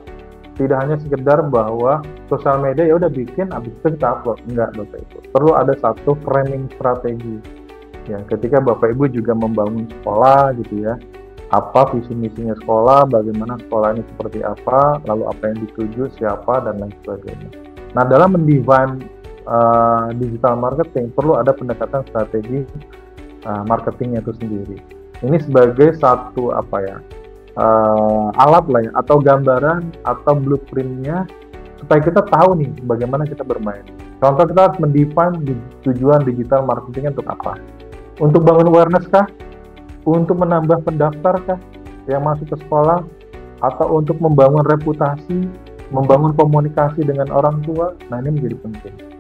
tidak hanya sekedar bahwa sosial media ya udah bikin habis itu kita upload, enggak Bapak Ibu. Perlu ada satu framing strategi. Ya, ketika Bapak Ibu juga membangun sekolah gitu ya. Apa visi misinya sekolah, bagaimana sekolah ini seperti apa, lalu apa yang dituju, siapa dan lain sebagainya. Nah, dalam mendesain digital marketing perlu ada pendekatan strategi marketingnya itu sendiri. Ini sebagai satu alat lah ya, atau gambaran atau blueprintnya supaya kita tahu nih bagaimana kita bermain. Contoh kita harus mendefine tujuan digital marketingnya untuk apa? Untuk bangun awareness kah? Untuk menambah pendaftar kah yang masuk ke sekolah? Atau untuk membangun reputasi, membangun komunikasi dengan orang tua? Nah ini menjadi penting.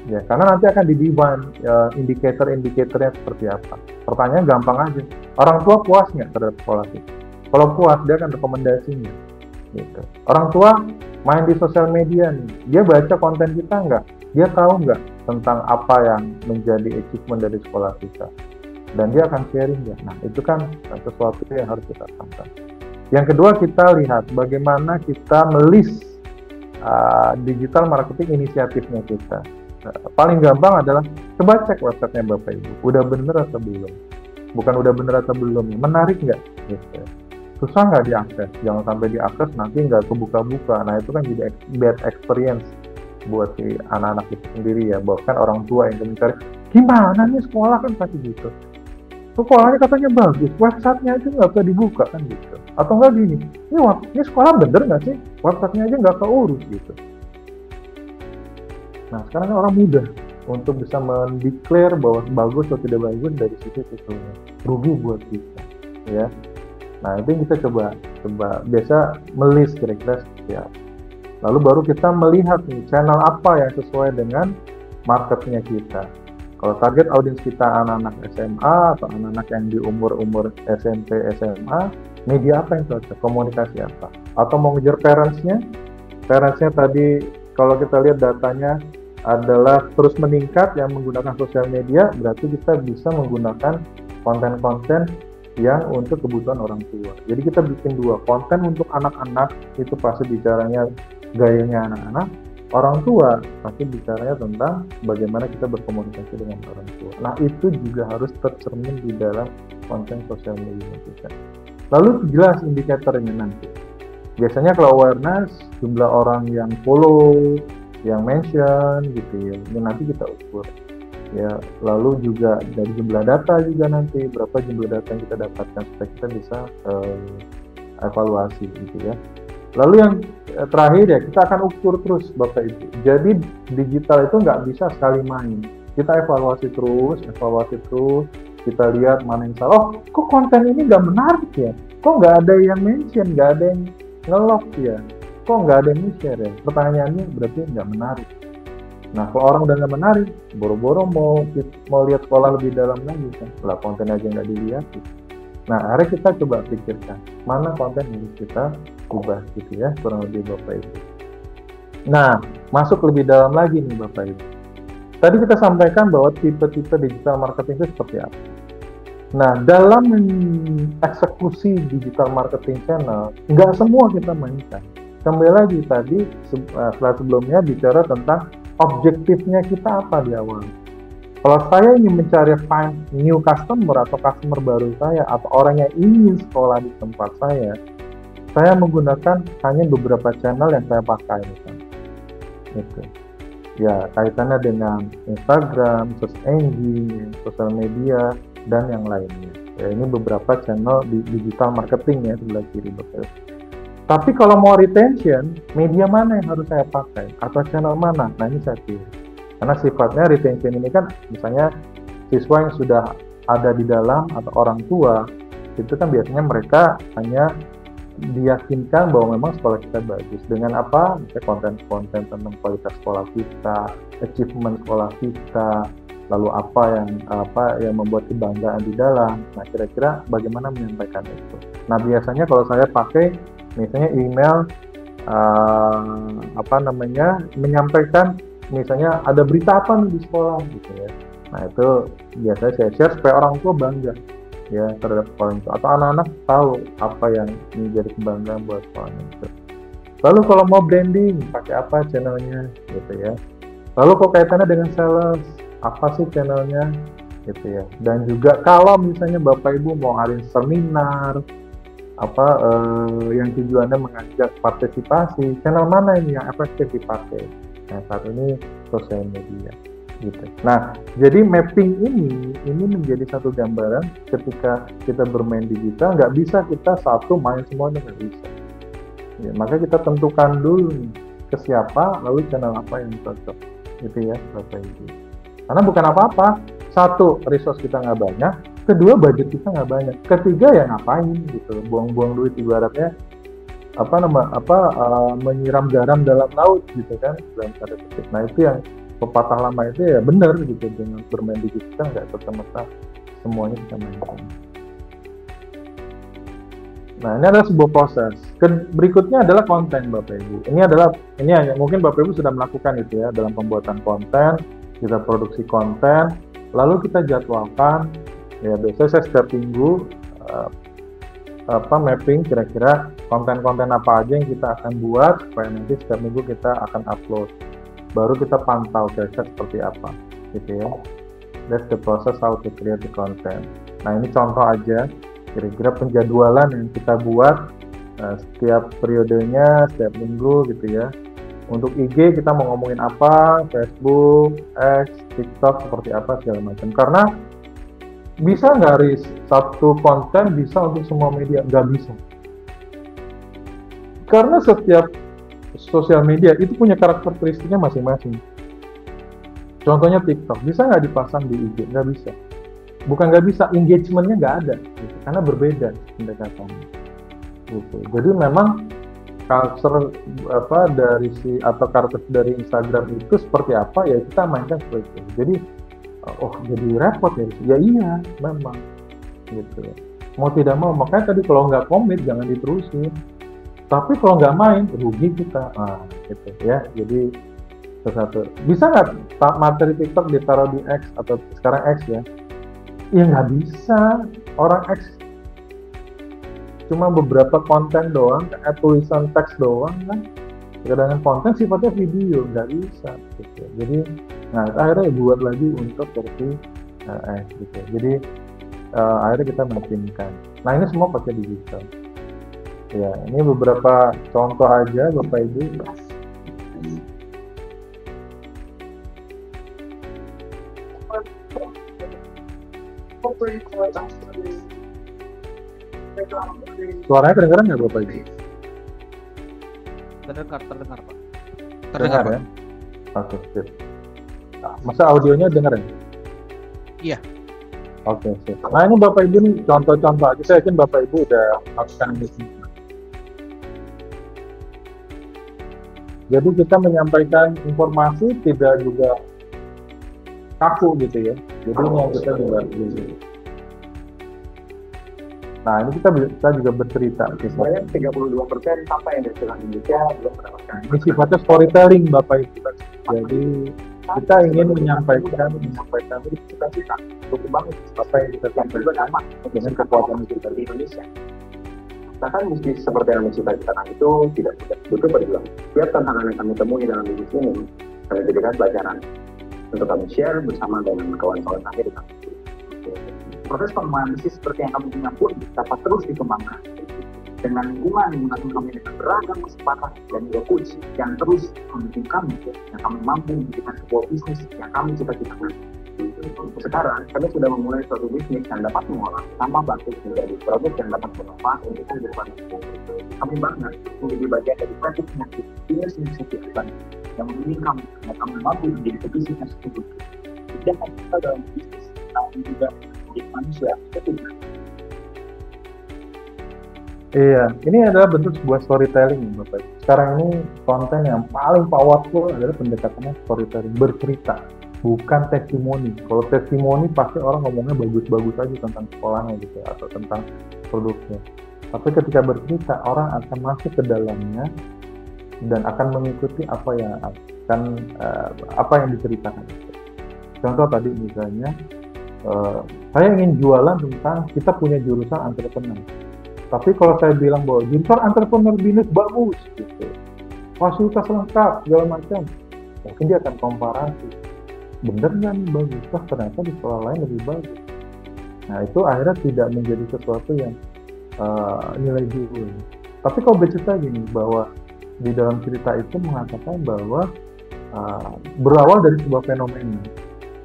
Ya, karena nanti akan didefine indikator-indikatornya seperti apa. Pertanyaan gampang aja. Orang tua puas nggak terhadap sekolah itu? Kalau puas, dia akan rekomendasinya. Gitu. Orang tua main di sosial media nih, dia baca konten kita nggak? Dia tahu nggak tentang apa yang menjadi achievement dari sekolah kita? Dan dia akan sharing ya. Nah, itu kan sesuatu yang harus kita tangkap. Yang kedua, kita lihat bagaimana kita melist digital marketing inisiatifnya kita. Paling gampang adalah coba cek websitenya Bapak Ibu, udah bener atau belum? Bukan udah bener atau belum, menarik nggak? Gitu. Susah nggak diakses? Jangan sampai diakses nanti nggak kebuka-buka. Nah itu kan jadi bad experience buat si anak-anak itu sendiri ya. Bahkan orang tua yang mencari, gimana nih sekolah kan pasti gitu. Sekolahnya katanya bagus, websitenya aja nggak bisa dibuka kan gitu. Atau nggak gini, ini sekolah bener nggak sih? Websitenya aja nggak keurus gitu. Nah, sekarang kan orang mudah untuk bisa mendeklar bahwa bagus atau tidak bagus dari sisi siswanya. Rugi buat kita, ya. Nah, itu kita coba biasa melist kira-kira seperti apa. Lalu baru kita melihat nih channel apa yang sesuai dengan marketnya kita. Kalau target audiens kita anak-anak SMA atau anak-anak yang di umur SMP, SMA, media apa yang cocok, komunikasi apa. Atau mau ngejar parentsnya tadi kalau kita lihat datanya adalah terus meningkat yang menggunakan sosial media, berarti kita bisa menggunakan konten-konten yang untuk kebutuhan orang tua. Jadi kita bikin dua, konten untuk anak-anak itu pasti bicaranya gayanya anak-anak, orang tua pasti bicaranya tentang bagaimana kita berkomunikasi dengan orang tua. Nah itu juga harus tercermin di dalam konten sosial media kita. Lalu jelas indikatornya nanti. Biasanya kalau awareness, jumlah orang yang follow, yang mention gitu ya, ini nanti kita ukur ya. Lalu juga dari jumlah data juga nanti berapa jumlah data yang kita dapatkan supaya kita bisa evaluasi gitu ya. Lalu yang terakhir ya kita akan ukur terus Bapak Ibu. Jadi digital itu nggak bisa sekali main, kita evaluasi terus, kita lihat mana yang salah. Oh kok konten ini nggak menarik ya, kok nggak ada yang mention, nggak ada yang nge-love ya, kok nggak ada yang share ya? Pertanyaannya berarti nggak menarik. Nah kalau orang udah nggak menarik, boro-boro mau lihat sekolah lebih dalam lagi kan, lah konten aja nggak dilihat. Nah akhirnya kita coba pikirkan mana konten yang kita ubah gitu ya, kurang lebih Bapak Ibu. Nah masuk lebih dalam lagi nih Bapak Ibu. Tadi kita sampaikan bahwa tipe-tipe digital marketing itu seperti apa. Nah, dalam eksekusi digital marketing channel, nggak semua kita mainkan. Kembali lagi tadi, setelah sebelumnya bicara tentang objektifnya kita apa di awal. Kalau saya ingin mencari find new customer atau customer baru saya, atau orang yang ingin sekolah di tempat saya, saya menggunakan hanya beberapa channel yang saya pakai misalnya. Gitu. Ya, kaitannya dengan Instagram, search engine, sosial media, dan yang lainnya. Ya, ini beberapa channel di digital marketing ya, sebelah kiri Bapak. Tapi kalau mau retention, media mana yang harus saya pakai? Atau channel mana? Nah, ini saya pilih. Karena sifatnya retention ini kan, misalnya siswa yang sudah ada di dalam atau orang tua, itu kan biasanya mereka hanya diyakinkan bahwa memang sekolah kita bagus. Dengan apa? Misalnya konten-konten tentang kualitas sekolah kita, achievement sekolah kita, lalu apa yang membuat kebanggaan di dalam. Nah, kira-kira bagaimana menyampaikan itu? Nah, biasanya kalau saya pakai misalnya email menyampaikan misalnya ada berita apa nih di sekolah gitu ya. Nah, itu biasanya saya share supaya orang tua bangga ya terhadap sekolah itu, atau anak-anak tahu apa yang menjadi kebanggaan buat sekolahnya itu. Lalu kalau mau branding, pakai apa channelnya gitu ya. Lalu kok kaitannya dengan sales, apa sih channelnya gitu ya. Dan juga kalau misalnya Bapak Ibu mau ngadain seminar yang tujuannya mengajak partisipasi, channel mana ini yang efektif dipakai? Nah, saat ini sosial media gitu. Nah, jadi mapping ini menjadi satu gambaran ketika kita bermain digital, nggak bisa kita satu main semuanya, nggak bisa. Ya, maka kita tentukan dulu nih, ke siapa, lalu channel apa yang cocok, gitu ya, Bapak Ibu. Karena bukan apa-apa, satu, resource kita nggak banyak, kedua, budget kita nggak banyak, ketiga ya ngapain gitu, buang-buang duit ibaratnya menyiram garam dalam laut gitu kan, dalam tanda kutip. Nah, itu yang pepatah lama itu ya benar gitu, dengan bermain digital nggak serta-merta semuanya bisa mainkan. Nah, ini adalah sebuah proses. Berikutnya adalah konten Bapak Ibu. Ini hanya mungkin Bapak Ibu sudah melakukan itu ya dalam pembuatan konten, kita produksi konten, lalu kita jadwalkan. Ya, biasanya saya setiap minggu mapping kira-kira konten-konten apa aja yang kita akan buat supaya nanti setiap minggu kita akan upload. Baru kita pantau kira-kira seperti apa gitu ya. That's the process how to create the content. Nah, ini contoh aja kira-kira penjadwalan yang kita buat setiap periodenya, setiap minggu gitu ya. Untuk IG kita mau ngomongin apa, Facebook, X, TikTok seperti apa segala macam. Karena bisa nggak satu konten bisa untuk semua media? Nggak bisa. Karena setiap sosial media itu punya karakteristiknya masing-masing. Contohnya TikTok, bisa nggak dipasang di IG? Nggak bisa. Bukan nggak bisa, engagementnya nggak ada, gitu. Karena berbeda pendekatannya. Gitu. Jadi memang culture karakter dari Instagram itu seperti apa ya kita mainkan seperti itu. Jadi jadi repot ya? Ya iya, memang. Gitu. Mau tidak mau, makanya tadi kalau nggak komit jangan diterusin. Tapi kalau nggak main, rugi kita. Gitu ya. Jadi satu. Bisa nggak materi TikTok ditaruh di X atau sekarang X ya? Ya nggak bisa. Orang X cuma beberapa konten doang, tulisan teks doang kan. Kadang konten sifatnya video, nggak bisa. Gitu. Jadi, akhirnya buat lagi untuk versi X gitu. Jadi akhirnya kita mappingkan. Nah, ini semua pakai digital. Ya, ini beberapa contoh aja Bapak Ibu. Suaranya kedengaran nggak Bapak Ibu? Terdengar Pak. Terdengar ya? Oke, sip. Masa audionya dengar ya? Iya. Oke, sip. Nah, ini Bapak Ibu nih contoh-contoh aja. Saya yakin Bapak Ibu udah melakukan ini. Jadi kita menyampaikan informasi tidak juga kaku gitu ya. Jadi ini yang kita juga. Nah, ini kita bisa juga bercerita. Sebenarnya 32% sampah yang dihasilkan Indonesia belum mendapatkan. Ini sifatnya storytelling Bapak Ibu. Jadi kita ingin menyampaikan kita cukup banget apa yang kita sampaikan dengan kekuatan kita di Indonesia. Bahkan bisnis seperti yang cita-citakan itu tidak butuh berjuang. Setiap tantangan yang kami temui dalam bisnis ini, kami jadikan pelajaran untuk kami share bersama dengan kawan-kawan kami di kampus. Proses pengembangan bisnis seperti yang kami punya pun dapat terus dikembangkan. dengan lingkungan yang mengatur kami dengan beragam kesempatan dan juga coach yang terus mendukung kami, yang kami mampu menjadikan sebuah bisnis yang kami cita-citakan. Sekarang kami sudah memulai suatu bisnis yang dapat mengolah sampah plastik menjadi produk yang dapat bermanfaat untuk kehidupan manusia. Kami bangga menjadi bagian dari proyek penyakit bisnis inisiatif yang memilih kami karena kami mampu menjadi pebisnis yang sesungguhnya. Tidak hanya kita dalam bisnis, tapi juga menjadi manusia sesungguhnya. Iya, ini adalah bentuk sebuah storytelling, Bapak. Sekarang ini konten yang paling powerful adalah pendekatannya storytelling, bercerita, bukan testimoni. Kalau testimoni pasti orang ngomongnya bagus-bagus aja tentang sekolahnya gitu ya, atau tentang produknya. Tapi ketika bercerita, orang akan masuk ke dalamnya dan akan mengikuti apa yang diceritakan. Contoh tadi misalnya, saya ingin jualan tentang kita punya jurusan entrepreneur. Tapi kalau saya bilang bahwa jurusan entrepreneur bisnis bagus, gitu, fasilitas lengkap, segala macam, mungkin dia akan komparasi. Bener nggak nih bagus? Wah ternyata di sekolah lain lebih bagus. Nah itu akhirnya tidak menjadi sesuatu yang nilai jual. Tapi kalau bercerita gini, bahwa di dalam cerita itu mengatakan bahwa berawal dari sebuah fenomena,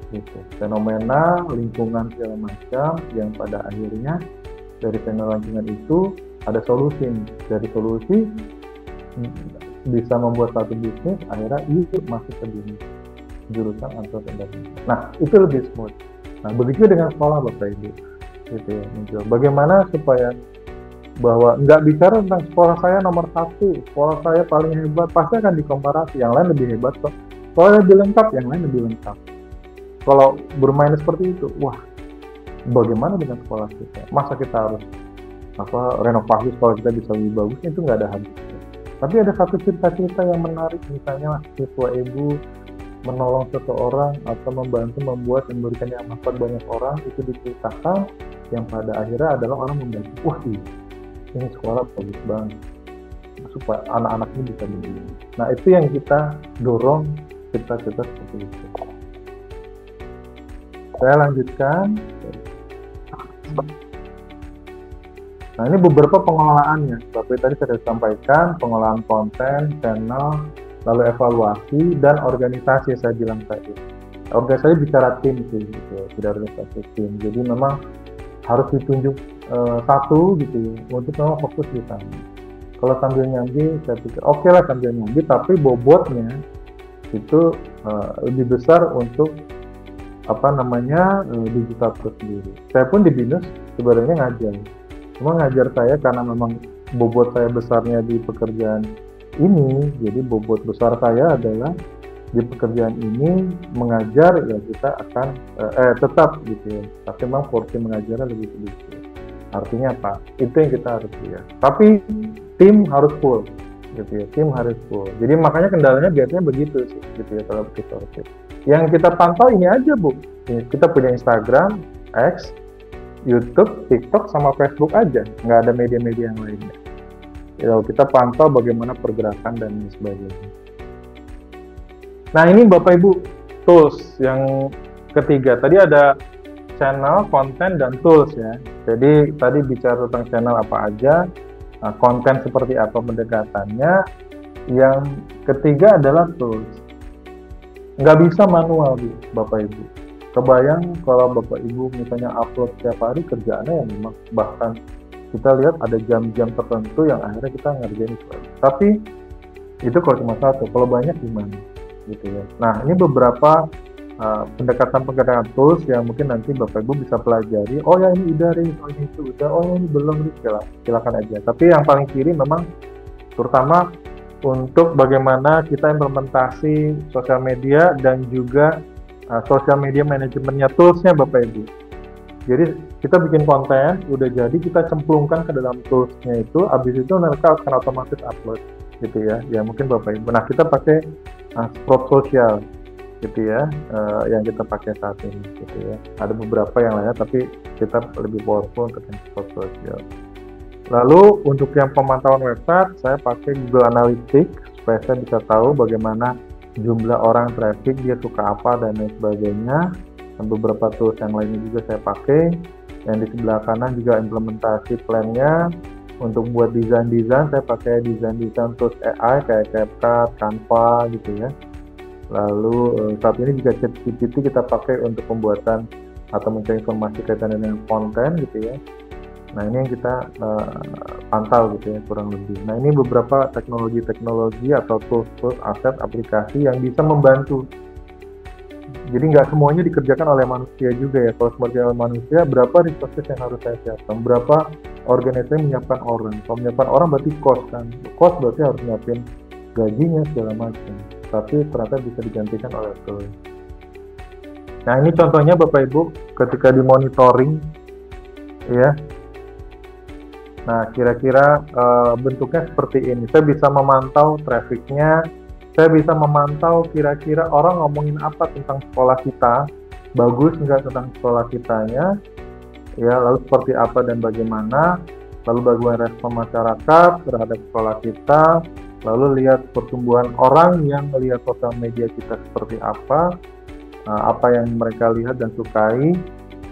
gitu. Fenomena lingkungan segala macam yang pada akhirnya dari fenomena lingkungan itu ada solusi. Dari solusi bisa membuat satu bisnis, akhirnya itu masuk ke bisnis jurusan entrepreneur. Nah itu lebih smooth. Nah begitu dengan sekolah Bapak Ibu, gitu ya. Bagaimana supaya bahwa nggak bicara tentang sekolah saya nomor 1, sekolah saya paling hebat, pasti akan dikomparasi, yang lain lebih hebat kok, sekolah lebih lengkap, yang lain lebih lengkap. Kalau bermain seperti itu, wah bagaimana dengan sekolah kita? Masa kita harus renovasi sekolah kita bisa lebih bagus? Itu nggak ada habisnya. Tapi ada satu cerita-cerita yang menarik, misalnya siswa ibu menolong seseorang atau membantu membuat dan memberikan yang manfaat banyak orang, itu diceritakan yang pada akhirnya adalah orang membantu. Wah ini sekolah bagus banget supaya anak-anak ini bisa begini. Nah itu yang kita dorong, cerita-cerita seperti itu. Saya lanjutkan. Nah ini beberapa pengelolaannya. Seperti tadi saya sampaikan, pengolahan konten, channel, lalu evaluasi, dan organisasi saya bilang tadi. Organisasi bicara tim sih, gitu, tidak organisasi tim. Jadi memang harus ditunjuk satu gitu ya, untuk memang fokus di sana. Kalau sambil nyambi, saya pikir oke lah sambil nyambi, tapi bobotnya itu lebih besar untuk digital itu sendiri. Saya pun di BINUS sebenarnya ngajar. Cuma ngajar saya karena memang bobot saya besarnya di pekerjaan ini, jadi bobot besar saya adalah di pekerjaan ini mengajar, ya kita akan tetap gitu ya. Tapi memang porsi mengajarnya lebih sedikit. Artinya apa? Itu yang kita harus lihat. Tapi tim harus full, gitu ya. Tim harus full. Jadi makanya kendalanya biasanya begitu sih, gitu ya kalau kita. Yang kita pantau ini aja Bu. Kita punya Instagram, X, YouTube, TikTok, sama Facebook aja. Nggak ada media-media yang lainnya. Ya, kita pantau bagaimana pergerakan dan sebagainya. Nah ini Bapak Ibu tools yang ketiga. Tadi ada channel, konten, dan tools ya. Jadi tadi bicara tentang channel apa aja, konten seperti apa pendekatannya. Yang ketiga adalah tools. Nggak bisa manual Bu, Bapak Ibu. Kebayang kalau Bapak Ibu misalnya upload setiap hari, kerjaannya yang memang bahkan kita lihat ada jam-jam tertentu yang akhirnya kita ngerjain itu. Tapi itu kalau cuma satu, kalau banyak gimana? Gitu ya. Nah ini beberapa pendekatan tools yang mungkin nanti Bapak Ibu bisa pelajari. Oh ya ini udah nih, oh ini itu udah, oh ya ini belum nih, silakan aja. Tapi yang paling kiri memang terutama untuk bagaimana kita implementasi sosial media dan juga sosial media manajemennya, toolsnya Bapak Ibu. Jadi kita bikin konten, udah jadi kita cemplungkan ke dalam toolsnya itu, habis itu mereka akan otomatis upload gitu ya. Ya mungkin Bapak Ibu. Nah kita pakai Sprout Social gitu ya, yang kita pakai saat ini gitu ya. Ada beberapa yang lainnya tapi kita lebih powerful untuk Sprout Social. Lalu untuk yang pemantauan website, saya pakai Google Analytics supaya saya bisa tahu bagaimana jumlah orang traffic, dia suka apa dan lain sebagainya. Dan beberapa tools yang lainnya juga saya pakai. Yang di sebelah kanan juga implementasi plan-nya. Untuk buat desain-desain saya pakai desain tools AI kayak CapCut, Canva gitu ya. Lalu saat ini juga ChatGPT kita pakai untuk pembuatan atau mencari informasi kaitan dengan konten gitu ya. Nah ini yang kita pantau gitu ya kurang lebih. Nah ini beberapa teknologi atau tools, aset, aplikasi yang bisa membantu. Jadi nggak semuanya dikerjakan oleh manusia juga ya. Kalau sebagai manusia, berapa resources yang harus saya siapkan? Berapa organisasi menyiapkan orang? Kalau menyiapkan orang berarti cost kan. Cost berarti harus nyiapin gajinya segala macam. Tapi ternyata bisa digantikan oleh tool. Nah ini contohnya Bapak Ibu ketika dimonitoring ya. Nah kira-kira bentuknya seperti ini. Saya bisa memantau trafficnya. Saya bisa memantau kira-kira orang ngomongin apa tentang sekolah kita, bagus nggak tentang sekolah kitanya, ya lalu seperti apa dan bagaimana, lalu bagaimana respon masyarakat terhadap sekolah kita, lalu lihat pertumbuhan orang yang melihat sosial media kita seperti apa yang mereka lihat dan sukai,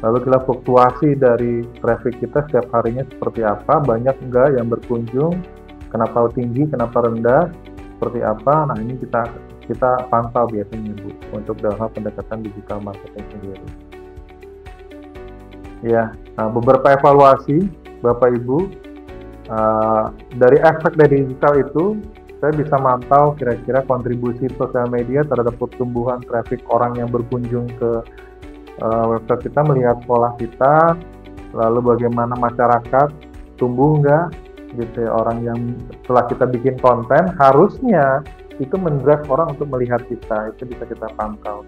lalu kita fluktuasi dari traffic kita setiap harinya seperti apa, banyak nggak yang berkunjung, kenapa tinggi, kenapa rendah, seperti apa. Nah ini kita pantau biasanya Bu untuk dalam hal pendekatan digital marketing sendiri. Ya, nah, beberapa evaluasi Bapak Ibu dari efek dari digital itu saya bisa mantau kira-kira kontribusi sosial media terhadap pertumbuhan traffic orang yang berkunjung ke website kita, melihat sekolah kita, lalu bagaimana masyarakat tumbuh nggak gitu ya, orang yang setelah kita bikin konten harusnya itu mendrive orang untuk melihat kita, itu bisa kita pantau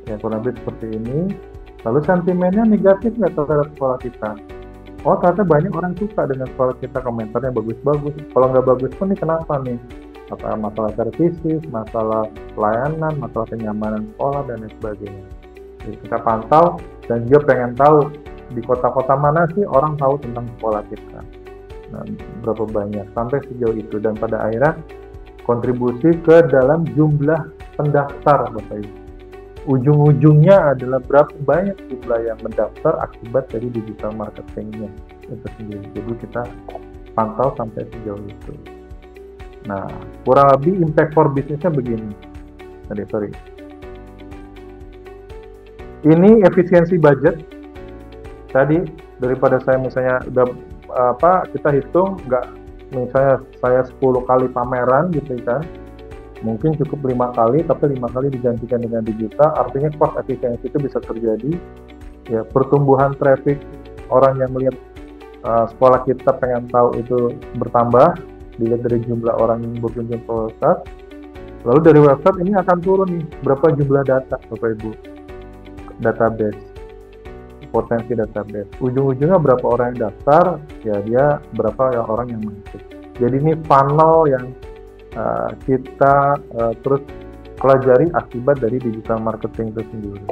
ya kurang lebih seperti ini. Lalu sentimennya negatif nggak terhadap sekolah kita? Oh ternyata banyak orang suka dengan sekolah kita, komentarnya bagus-bagus. Kalau nggak bagus pun nih kenapa nih? Apa masalah services, masalah pelayanan, masalah kenyamanan sekolah dan lain sebagainya. Jadi kita pantau dan juga pengen tahu di kota-kota mana sih orang tahu tentang sekolah kita. Nah, berapa banyak sampai sejauh itu, dan pada akhirnya kontribusi ke dalam jumlah pendaftar Bapak Ibu. Ujung-ujungnya adalah berapa banyak jumlah yang mendaftar akibat dari digital marketingnya itu sendiri. Jadi kita pantau sampai sejauh itu. Nah, kurang lebih impact for business-nya begini. Sorry. Ini efisiensi budget. Tadi daripada saya misalnya udah kita hitung nggak, misalnya saya 10 kali pameran gitu kan, mungkin cukup 5 kali, tapi 5 kali digantikan dengan digital, artinya cost efisiensi itu bisa terjadi ya. Pertumbuhan traffic orang yang melihat sekolah kita pengen tahu itu bertambah dilihat dari jumlah orang yang berkunjung ke website. Lalu dari website ini akan turun nih berapa jumlah data Bapak Ibu, database, potensi database. Ujung-ujungnya berapa orang yang daftar, ya dia berapa orang yang masuk. Jadi ini funnel yang kita terus pelajari akibat dari digital marketing itu sendiri.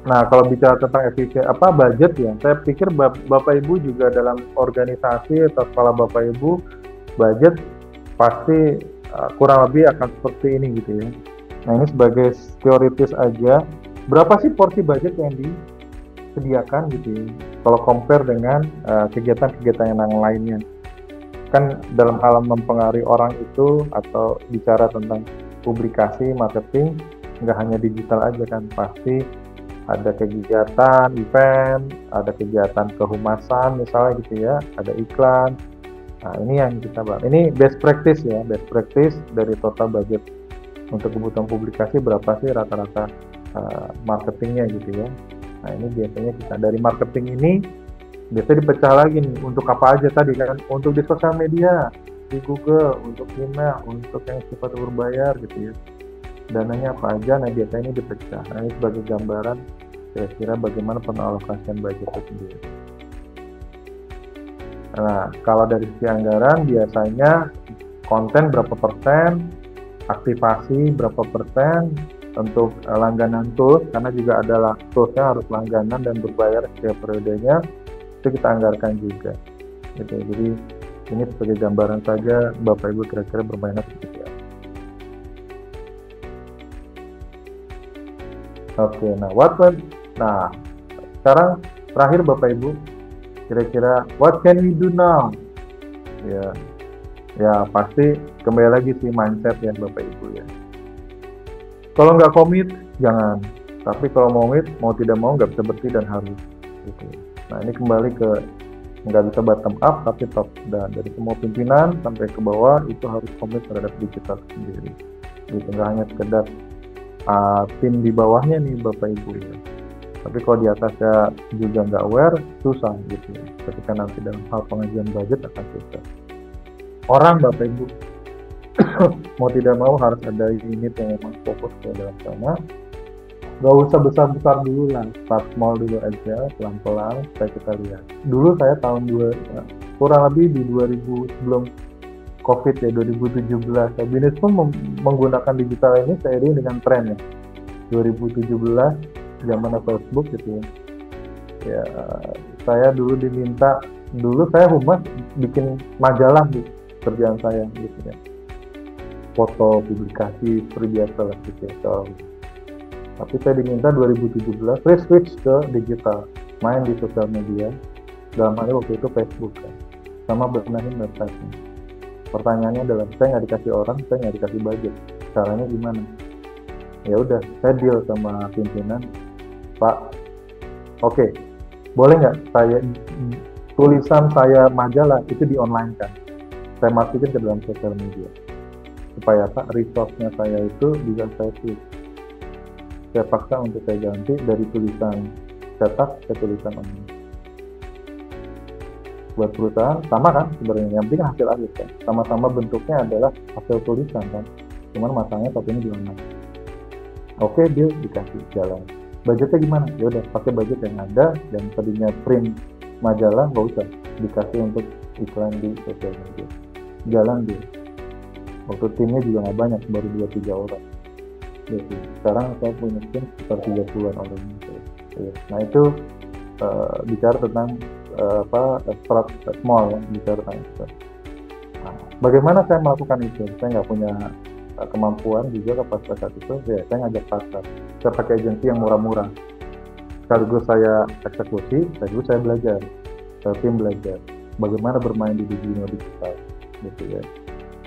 Nah, kalau bicara tentang budget ya, saya pikir Bapak Ibu juga dalam organisasi atau sekolah Bapak Ibu, budget pasti kurang lebih akan seperti ini gitu ya. Nah, ini sebagai teoritis aja. Berapa sih porsi budget yang disediakan gitu ya, kalau compare dengan kegiatan-kegiatan yang lainnya? Kan dalam hal mempengaruhi orang itu atau bicara tentang publikasi, marketing, nggak hanya digital aja kan, pasti ada kegiatan event, ada kegiatan kehumasan misalnya gitu ya, ada iklan. Nah ini yang kita bahas. Ini best practice ya, best practice dari total budget untuk kebutuhan publikasi berapa sih rata-rata marketingnya gitu ya. Nah ini biasanya kita dari marketing ini biasanya dipecah lagi nih, untuk apa aja tadi kan, untuk di sosial media, di Google, untuk email, untuk yang sifat berbayar gitu ya, dananya apa aja. Nah biasanya ini dipecah. Nah ini sebagai gambaran kira-kira bagaimana pengalokasian budget itu sendiri. Nah kalau dari sisi anggaran biasanya konten berapa persen, aktivasi berapa persen, untuk langganan tools, karena juga adalah toolsnya harus langganan dan berbayar setiap periodenya, itu kita anggarkan juga gitu. Jadi ini sebagai gambaran saja Bapak Ibu kira-kira bermainnya seperti apa. Oke, nah sekarang terakhir Bapak Ibu, kira-kira what can we do now? Ya pasti kembali lagi sih mindset ya Bapak Ibu ya. Kalau nggak komit jangan, tapi kalau mau tidak mau nggak bisa berhenti dan harus gitu. Nah ini kembali ke nggak bisa bottom up tapi top down, dari semua pimpinan sampai ke bawah itu harus komit terhadap digital sendiri. Jadi nggak hanya sekedar tim di bawahnya nih Bapak Ibu ya. Tapi kalau di atasnya juga nggak aware, susah gitu ya. Ketika nanti dalam hal pengajuan budget akan susah. Orang Bapak Ibu mau tidak mau harus ada unit yang memang fokus ke dalam sana. Gak usah besar-besar dulu lah, start small dulu aja, pelan-pelan supaya kita lihat. Dulu saya kurang lebih di 2000 sebelum COVID ya, 2017. Binus pun menggunakan digital ini seiring dengan tren ya. 2017 zaman Facebook gitu ya. Ya, saya dulu saya humas bikin majalah di kerjaan saya gitu ya. Foto, publikasi, seperti biasa lah digital. Tapi saya diminta 2017 switch ke digital, main di sosial media, dalam hal waktu itu Facebook kan, sama benahin website-nya. Pertanyaannya adalah, saya nggak dikasih orang, saya nggak dikasih budget, caranya gimana? Ya udah, saya deal sama pimpinan, Pak, oke, boleh nggak tulisan saya majalah itu di online kan? Saya masukin ke dalam sosial media, supaya Pak resource-nya saya itu bisa saya switch. Saya paksa untuk saya ganti dari tulisan cetak ke tulisan online. Buat perusahaan sama kan sebenarnya, yang penting hasil akhir kan, sama-sama bentuknya adalah hasil tulisan kan, cuman masalahnya satunya di online. Oke, deal, dikasih jalan. Budgetnya gimana? Ya udah pakai budget yang ada, dan tadinya print majalah nggak usah, dikasih untuk iklan di sosial media. Jalan deal. Waktu timnya juga nggak banyak, baru 2-3 orang. Jadi, sekarang saya punya tim sekitar 30-an orang. Nah itu bicara tentang start small ya, bicara tentang itu. Nah, bagaimana saya melakukan itu? Saya nggak punya kemampuan juga kapasitas saat itu. Ya, saya ngajak pasar. Saya pakai agensi yang murah-murah. Sekaligus saya eksekusi, sekaligus saya belajar. Saya tim belajar. Bagaimana bermain di dunia digital, gitu ya.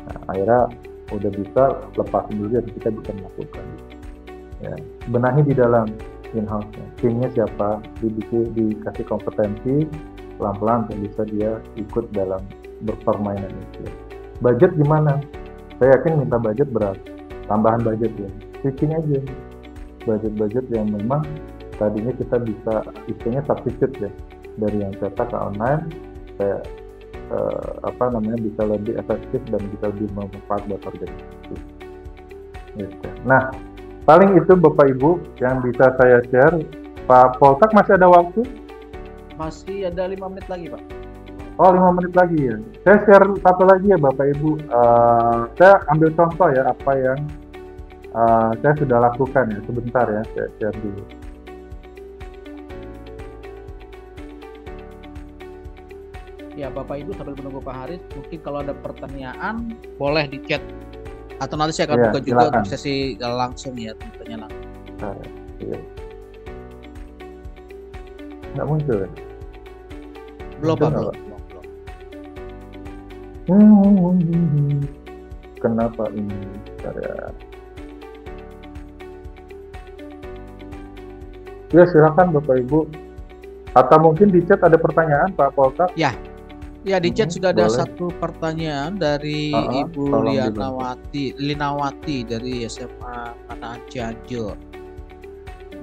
Nah, akhirnya udah bisa lepas dulu dan kita bisa melakukan ya, benahi di dalam in-house-nya, timnya siapa, dikasih kompetensi pelan-pelan untuk bisa dia ikut dalam berpermainan itu. Budget gimana? Saya yakin minta budget berat, tambahan budget ya, switching aja budget yang memang tadinya kita bisa istilahnya substitute ya, dari yang cetak ke online, saya bisa lebih efektif dan bisa lebih bermanfaat buat organisasi. Gitu. Nah, paling itu Bapak Ibu yang bisa saya share. Pak Poltak masih ada waktu? Masih ada 5 menit lagi, Pak. Oh, 5 menit lagi ya. Saya share satu lagi ya Bapak Ibu. Saya ambil contoh ya apa yang saya sudah lakukan ya. Sebentar ya, saya share dulu. Ya Bapak Ibu sambil menunggu Pak Haris, mungkin kalau ada pertanyaan boleh di chat atau nanti saya akan buka juga untuk sesi langsung ya, tentunya langsung. Nggak muncul ya? Belum Pak, belum. Kenapa ini? Ya silakan Bapak Ibu. Atau mungkin di chat ada pertanyaan Pak Poltak? Ya di chat sudah ada boleh. satu pertanyaan dari Ibu Linawati dari SMA Panahan Cianjur.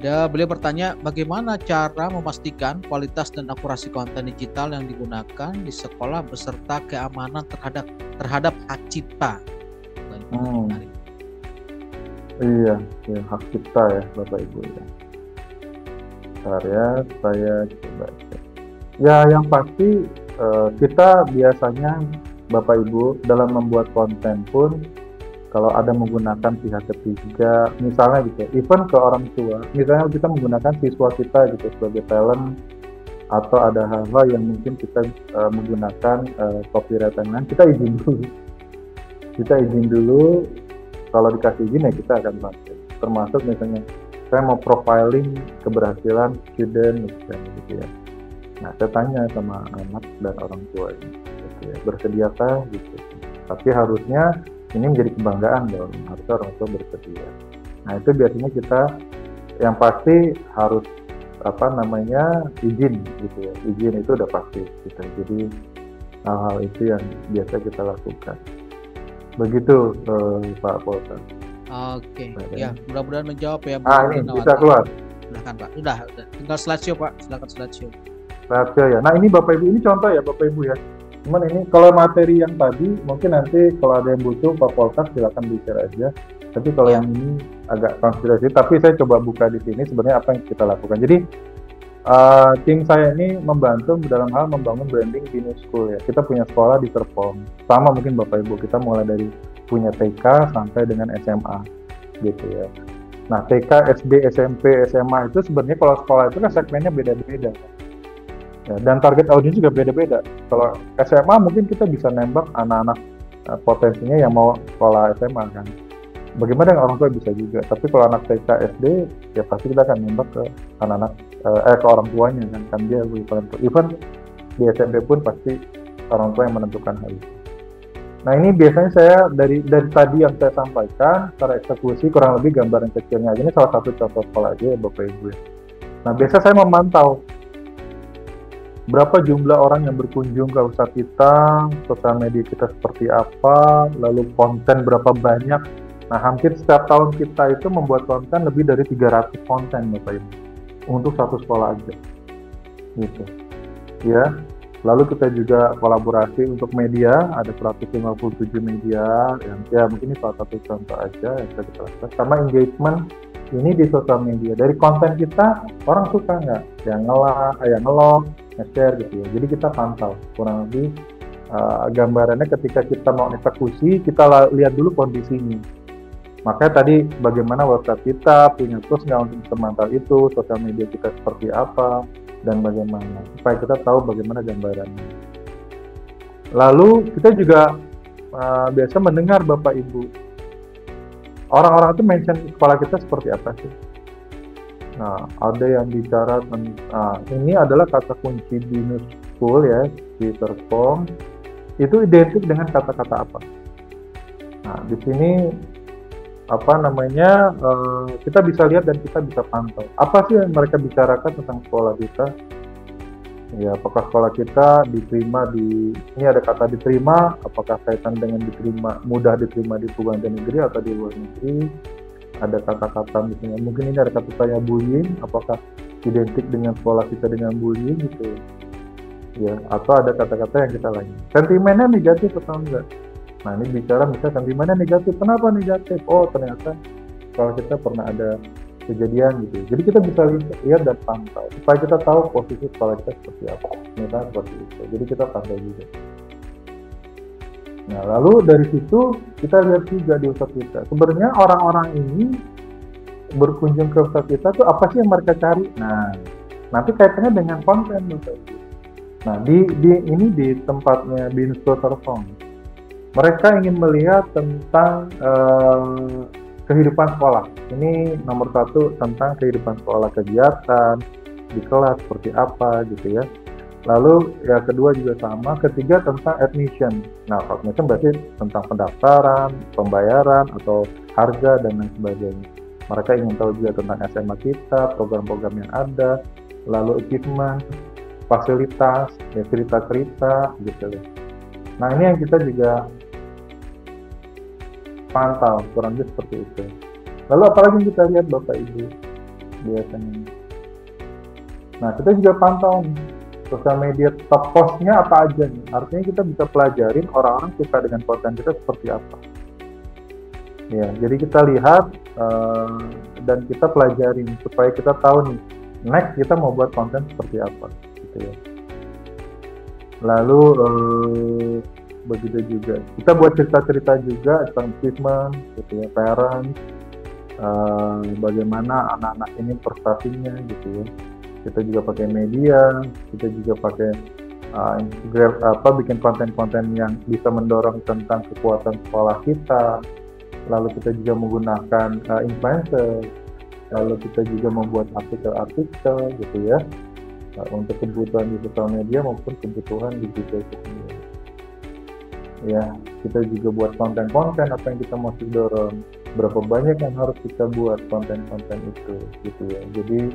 Beliau bertanya, bagaimana cara memastikan kualitas dan akurasi konten digital yang digunakan di sekolah beserta keamanan terhadap hak cipta. Iya, hak cipta ya Bapak Ibu ya. Bentar ya, saya coba cek. Ya yang pasti kita biasanya Bapak Ibu dalam membuat konten pun kalau ada menggunakan pihak ketiga, misalnya gitu, even ke orang tua, misalnya kita menggunakan siswa kita gitu sebagai talent, atau ada hal-hal yang mungkin kita menggunakan copyright yang lain, kita izin dulu. Kalau dikasih izin ya kita akan pakai. Termasuk misalnya saya mau profiling keberhasilan student gitu ya. Nah, saya tanya sama anak dan orang tua ini, gitu ya, bersediakah gitu. Tapi harusnya ini menjadi kebanggaan dong, harusnya orang tua bersedia. Nah, itu biasanya kita yang pasti harus izin gitu ya. Izin itu udah pasti gitu. Jadi hal-hal itu yang biasa kita lakukan. Begitu Pak Polter. Oke, ya mudah-mudahan menjawab ya Bu Ini Rinawati. bisa keluar. Silakan Pak. Udah. Tinggal slideshow Pak. Silakan slideshow. Ya. Nah, ini Bapak Ibu, ini contoh ya Bapak Ibu ya. Cuman ini kalau materi yang tadi mungkin nanti kalau ada yang butuh Pak Polter silakan bicara aja. Tapi kalau yang ini agak konspirasi, tapi saya coba buka di sini sebenarnya apa yang kita lakukan. Jadi tim saya ini membantu dalam hal membangun branding Binus School ya. Kita punya sekolah di Serpong. Sama mungkin Bapak Ibu, kita mulai dari punya TK sampai dengan SMA gitu ya. Nah, TK, SD, SMP, SMA itu sebenarnya kalau sekolah itu kan segmennya beda-beda. Ya, dan target audiens juga beda-beda. Kalau SMA mungkin kita bisa nembak anak-anak potensinya yang mau sekolah SMA kan. Bagaimana dengan orang tua bisa juga. Tapi kalau anak TK, SD, ya pasti kita akan nembak ke anak-anak ke orang tuanya kan dia lebih penentu. Even di SMP pun pasti orang tua yang menentukan hal itu. Nah, ini biasanya saya dari tadi yang saya sampaikan secara eksekusi kurang lebih gambaran kecilnya. Ini salah satu contoh sekolah aja ya Bapak Ibu. Nah, biasa saya memantau berapa jumlah orang yang berkunjung ke website kita, sosial media kita seperti apa, lalu konten berapa banyak. Nah, hampir setiap tahun kita itu membuat konten lebih dari 300 konten Bapak Ibu untuk satu sekolah aja gitu ya. Lalu kita juga kolaborasi untuk media, ada 157 media yang ya mungkin ini salah satu contoh aja yang kita lakukan. Karena engagement ini di sosial media, dari konten kita orang suka nggak, yang nge-log, nge-share gitu ya. Jadi kita pantau kurang lebih gambarannya ketika kita mau eksekusi, kita lihat dulu kondisinya. Makanya tadi bagaimana website kita punya tools nggak untuk memantau itu, sosial media kita seperti apa, dan bagaimana, supaya kita tahu bagaimana gambarannya. Lalu kita juga biasa mendengar Bapak Ibu, orang-orang itu mention sekolah kita seperti apa sih? Nah, ada yang bicara ini adalah kata kunci Binus School ya, di Serpong, itu identik dengan kata-kata apa? Nah, di sini kita bisa lihat dan kita bisa pantau apa sih yang mereka bicarakan tentang sekolah kita ya. Apakah sekolah kita diterima ini ada kata diterima, apakah kaitan dengan mudah diterima di perguruan negeri atau di luar negeri. Ada kata-kata misalnya mungkin ini ada kata-katanya bullying, apakah identik dengan sekolah kita dengan bullying gitu ya, atau ada kata-kata yang kita lain sentimennya negatif atau enggak. Nah, ini bicara misalkan di mana negatif, kenapa negatif? Oh, ternyata kalau kita pernah ada kejadian gitu. Jadi kita bisa lihat dan pantau supaya kita tahu posisi sekolah kita seperti apa. Misalnya seperti itu. Jadi kita pantau juga. Nah, lalu dari situ kita lihat juga di website kita. Sebenarnya orang-orang ini berkunjung ke website kita tuh apa sih yang mereka cari? Nah, nanti kaitannya dengan konten misalnya. Nah, di tempatnya Binus Serpong. Mereka ingin melihat tentang kehidupan sekolah. Ini nomor satu tentang kehidupan sekolah, kegiatan di kelas seperti apa gitu ya. Lalu ya kedua juga sama, ketiga tentang admission. Nah, admission berarti tentang pendaftaran, pembayaran atau harga dan lain sebagainya. Mereka ingin tahu juga tentang SMA kita, program-program yang ada, lalu achievement, fasilitas, ya, cerita-cerita gitu ya. Nah, ini yang kita juga pantau kurang lebih seperti itu. Lalu apalagi yang kita lihat Bapak Ibu biasanya. Nah, kita juga pantau nih sosial media top postnya apa aja nih. Artinya kita bisa pelajarin orang-orang suka dengan konten kita seperti apa. Ya, jadi kita lihat dan kita pelajarin supaya kita tahu nih next kita mau buat konten seperti apa gitu ya. Lalu begitu juga kita buat cerita-cerita juga tentang achievement gitu ya, parents, bagaimana anak-anak ini prestasinya gitu ya. Kita juga pakai media, kita juga pakai bikin konten-konten yang bisa mendorong tentang kekuatan sekolah kita. Lalu kita juga menggunakan influencer, lalu kita juga membuat artikel-artikel gitu ya. untuk kebutuhan di sosial media maupun kebutuhan di Google itu sendiri. Ya, kita juga buat konten-konten apa yang kita masih dorong, berapa banyak yang harus kita buat konten-konten itu gitu ya. Jadi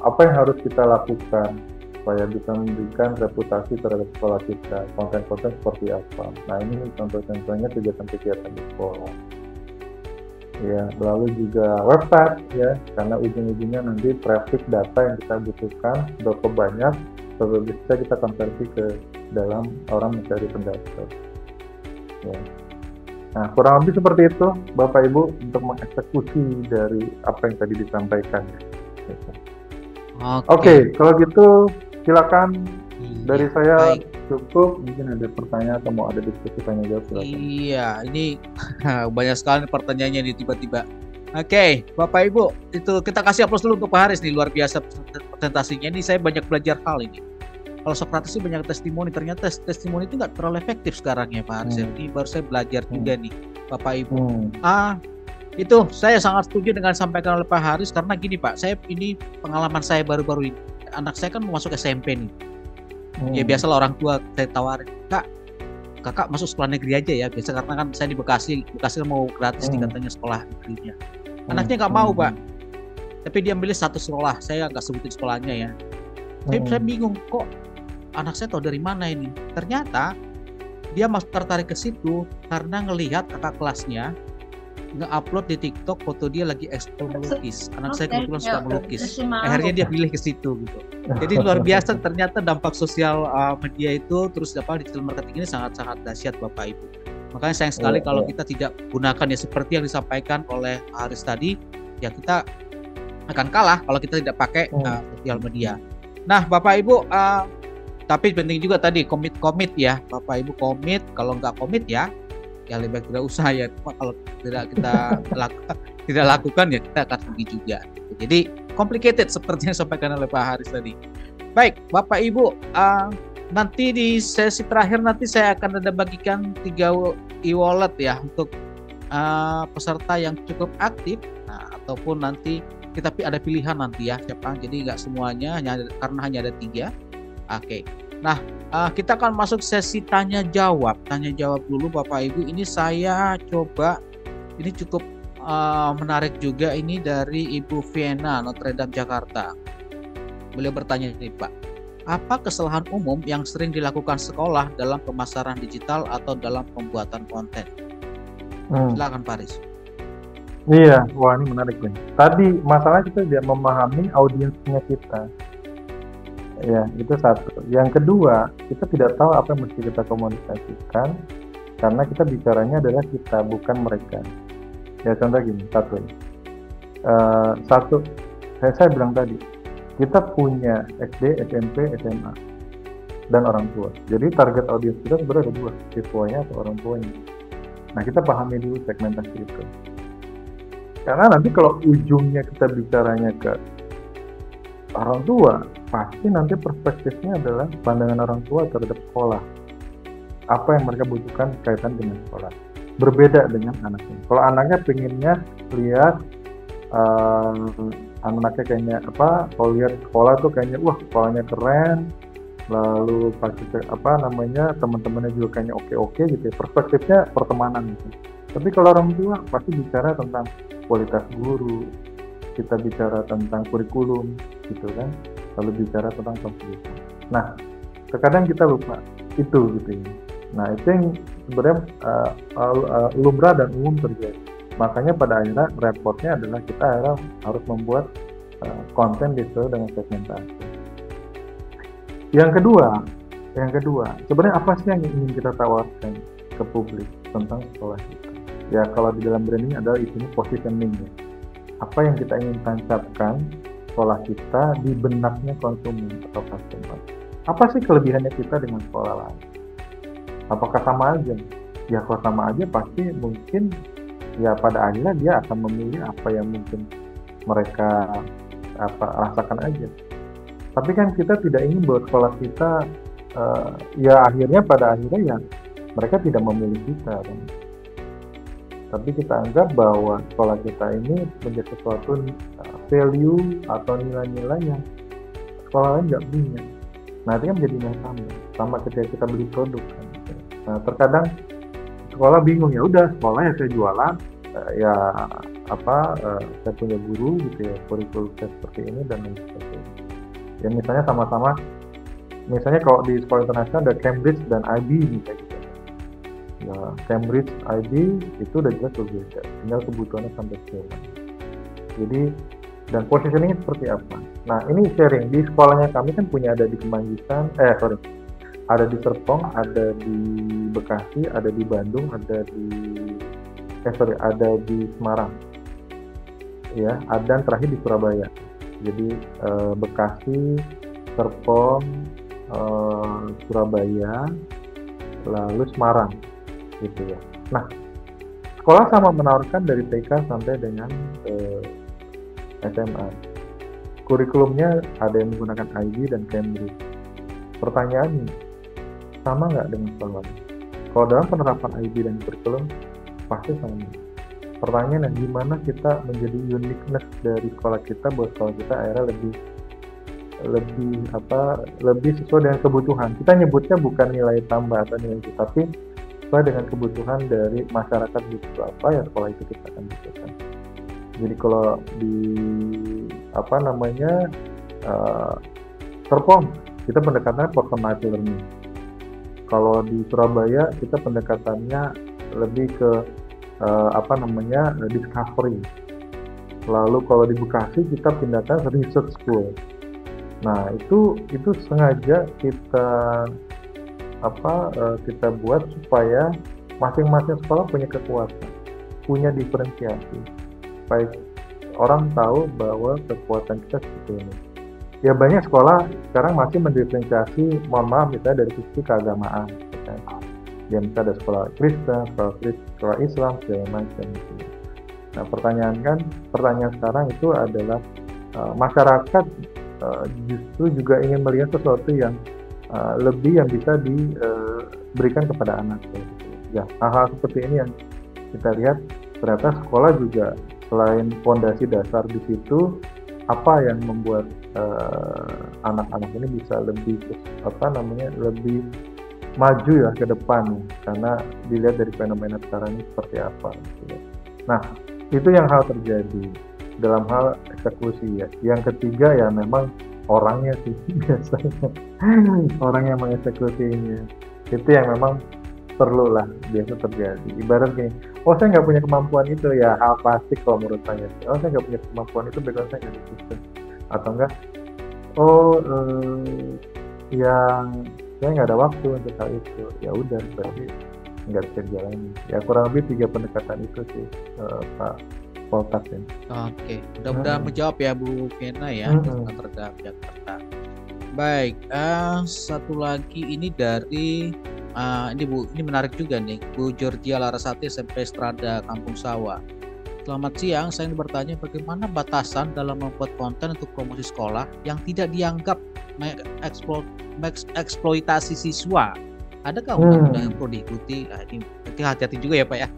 apa yang harus kita lakukan supaya bisa memberikan reputasi terhadap sekolah kita, konten-konten seperti apa. Nah, ini contoh-contohnya kegiatan-kegiatan di sekolah. Ya, lalu juga website ya, karena ujung-ujungnya nanti traffic data yang kita butuhkan berapa banyak, supaya bisa kita konversi ke dalam orang mencari pendaftar. Ya. Nah, kurang lebih seperti itu, Bapak Ibu, untuk mengeksekusi dari apa yang tadi disampaikan. Oke, kalau gitu silakan dari saya. Baik. Cukup, mungkin ada pertanyaan atau mau ada diskusi tanya jawab, silakan. Iya, ini banyak sekali pertanyaannya nih tiba-tiba. Oke, Bapak Ibu, itu kita kasih aplaus dulu untuk Pak Haris nih, luar biasa presentasinya. Ini saya banyak belajar hal ini. Kalau Socrates sih banyak testimoni, ternyata testimoni itu nggak terlalu efektif sekarang ya Pak Haris. Ini baru saya belajar juga nih, Bapak Ibu. Itu saya sangat setuju dengan sampaikan oleh Pak Haris, karena gini Pak, saya ini pengalaman saya baru-baru ini. Anak saya kan mau masuk SMP nih. Ya biasalah orang tua saya tawarin, kakak masuk sekolah negeri aja ya, biasa karena kan saya di Bekasi mau gratis nih katanya sekolah negerinya. Anaknya nggak mau Pak, tapi dia milih satu sekolah, saya nggak sebutin sekolahnya ya. Saya bingung, kok anak saya tahu dari mana ini? Ternyata dia tertarik ke situ karena ngelihat kakak kelasnya nge-upload di TikTok foto dia lagi ekspor melukis. Anak saya kebetulan suka melukis. Akhirnya dia pilih ke situ gitu. Jadi luar biasa ternyata dampak sosial media itu, terus digital marketing ini sangat-sangat dahsyat Bapak Ibu. Makanya sayang sekali kalau kita tidak gunakan ya seperti yang disampaikan oleh Haris tadi, ya kita akan kalah kalau kita tidak pakai sosial media. Nah Bapak Ibu, tapi penting juga tadi komit ya Bapak Ibu, komit. Kalau nggak komit ya lebih baik tidak usah ya. Kalau tidak kita tidak lakukan ya kita akan rugi juga. Jadi complicated seperti yang disampaikan oleh Pak Haris tadi. Baik Bapak Ibu, nanti di sesi terakhir nanti saya akan ada bagikan 3 e-wallet ya untuk peserta yang cukup aktif, ataupun nanti kita ada pilihan nanti ya siapa. Jadi nggak semuanya karena hanya ada 3. Oke. Nah, kita akan masuk sesi tanya jawab dulu Bapak Ibu. Ini saya coba, ini cukup menarik juga, ini dari Ibu Viena, Notre Dame Jakarta. Beliau bertanya ini Pak, apa kesalahan umum yang sering dilakukan sekolah dalam pemasaran digital atau dalam pembuatan konten? Silakan Pak Haris. Iya, wah ini menarik nih. Tadi masalah kita tidak memahami audiensnya kita. Ya, itu satu. Yang kedua, kita tidak tahu apa yang mesti kita komunikasikan karena kita bicaranya adalah kita, bukan mereka. Ya, contoh gini, saya bilang tadi, kita punya SD, SMP, SMA, dan orang tua. Jadi target audiens kita sebenarnya ada 2, siswanya atau orang tuanya. Nah, kita pahami dulu segmentasi itu. Karena nanti kalau ujungnya kita bicaranya ke orang tua, pasti nanti perspektifnya adalah pandangan orang tua terhadap sekolah. Apa yang mereka butuhkan kaitan dengan sekolah. Berbeda dengan anaknya. Kalau anaknya pengennya lihat anaknya kayaknya apa, kalau lihat sekolah tuh kayaknya wah sekolahnya keren, lalu pasti teman-temannya juga kayaknya oke gitu ya. Perspektifnya pertemanan gitu. Tapi kalau orang tua pasti bicara tentang kualitas guru, kita bicara tentang kurikulum gitu kan, lalu bicara tentang fasilitas. Nah, terkadang kita lupa itu gitu ya. Nah, itu yang sebenarnya lumrah dan umum terjadi. Makanya pada akhirnya repotnya adalah kita akhirnya harus membuat konten sesuai dengan segmentasi. Yang kedua, sebenarnya apa sih yang ingin kita tawarkan ke publik tentang sekolah kita? Ya, kalau di dalam branding adalah isinya positioning ya. Apa yang kita ingin tancapkan sekolah kita di benaknya konsumen atau customer. Apa sih kelebihannya kita dengan sekolah lain? Apakah sama aja? Ya kalau sama aja pasti mungkin ya pada akhirnya dia akan memilih apa yang mungkin mereka rasakan aja. Tapi kan kita tidak ingin bahwa sekolah kita ya pada akhirnya ya mereka tidak memilih kita kan. Tapi kita anggap bahwa sekolah kita ini menjadi sesuatu value atau nilai-nilai yang sekolah lain nggak punya. Nah itu kan menjadi nilai tambah. Sama ketika kita beli produk kan. Nah terkadang sekolah bingung, ya udah sekolah ya saya jualan, ya saya punya guru gitu ya, kurikulum saya seperti ini dan lain sebagainya. Ya misalnya sama-sama, misalnya kalau di sekolah internasional ada Cambridge dan IB misalnya gitu. Ya, Cambridge, IB itu udah jelas berbeda, tinggal kebutuhannya sampai sejauh mana. Jadi dan positioningnya seperti apa. Nah ini sharing, di sekolahnya kami kan punya ada di Kemanggisan, ada di Serpong, ada di Bekasi, ada di Bandung, ada di Semarang, ya, dan terakhir di Surabaya. Jadi Bekasi, Serpong, Surabaya, lalu Semarang, gitu ya. Nah, sekolah sama menawarkan dari TK sampai dengan SMA. Kurikulumnya ada yang menggunakan IB dan Cambridge. Pertanyaannya, sama nggak dengan sekolah lain? Kalau dalam penerapan IB dan kurikulum, pasti sama. Pertanyaan yang gimana kita menjadi uniqueness dari sekolah kita, bahwa sekolah kita akhirnya lebih sesuai dengan kebutuhan. Kita nyebutnya bukan nilai tambah atau nilai itu, tapi sesuai dengan kebutuhan dari masyarakat butuh apa, ya sekolah itu kita akan butuhkan. Jadi kalau di Serpong kita pendekatannya personalized learning. Kalau di Surabaya kita pendekatannya lebih ke discovery. Lalu kalau di Bekasi kita pindahkan research school. Nah itu sengaja kita buat supaya masing-masing sekolah punya kekuatan, punya diferensiasi, supaya orang tahu bahwa kekuatan kita seperti ini. Ya banyak sekolah sekarang masih mendiferensiasi, mohon maaf, misalnya dari sisi keagamaan, gitu. Ya misalnya ada sekolah Kristen, sekolah Islam, segala macam. Gitu. Nah pertanyaan sekarang itu adalah masyarakat justru juga ingin melihat sesuatu yang lebih yang bisa diberikan kepada anak. Gitu. Ya hal-hal seperti ini yang kita lihat, ternyata sekolah juga selain fondasi dasar di situ, apa yang membuat anak-anak ini bisa lebih lebih maju ya ke depan, karena dilihat dari fenomena sekarang ini seperti apa gitu ya. Nah itu yang hal terjadi dalam hal eksekusi ya. Yang ketiga ya memang orangnya sih biasanya orang yang mengeksekusinya itu yang memang perlu lah biasa terjadi. Ibarat gini, oh saya nggak punya kemampuan itu, ya hal plastik kalau menurut saya. Oh saya nggak punya kemampuan itu, background saya nggak bisa. Atau enggak, yang saya nggak ada waktu untuk hal itu. Ya udah, berarti nggak bisa dijalani. Ya kurang lebih 3 pendekatan itu sih, Pak Poltak ya. Oke, mudah-mudahan menjawab ya Bu Vena ya, terhadap Jakarta. Baik, satu lagi ini dari ini menarik juga nih, Bu Georgia Larasati, SMP Strada Kampung Sawah. Selamat siang, saya ingin bertanya bagaimana batasan dalam membuat konten untuk promosi sekolah yang tidak dianggap eksploitasi siswa. Adakah undang-undang yang perlu diikuti? Nah, ini hati-hati juga ya Pak ya.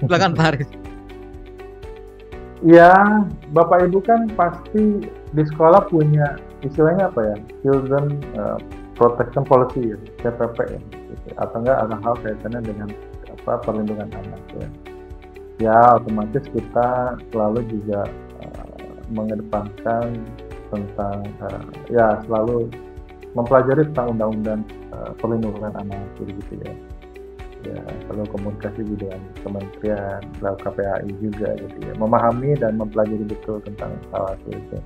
Silakan Pak Haris. Ya, Bapak Ibu kan pasti di sekolah punya istilahnya apa ya, Children Protection Policy ya, CPP ya, gitu. Atau enggak ada hal kaitannya dengan perlindungan anak ya. Ya otomatis kita selalu juga mengedepankan tentang selalu mempelajari tentang undang-undang perlindungan anak gitu ya. Ya selalu komunikasi juga dengan kementerian, lalu KPAI juga gitu ya, memahami dan mempelajari betul tentang hal itu.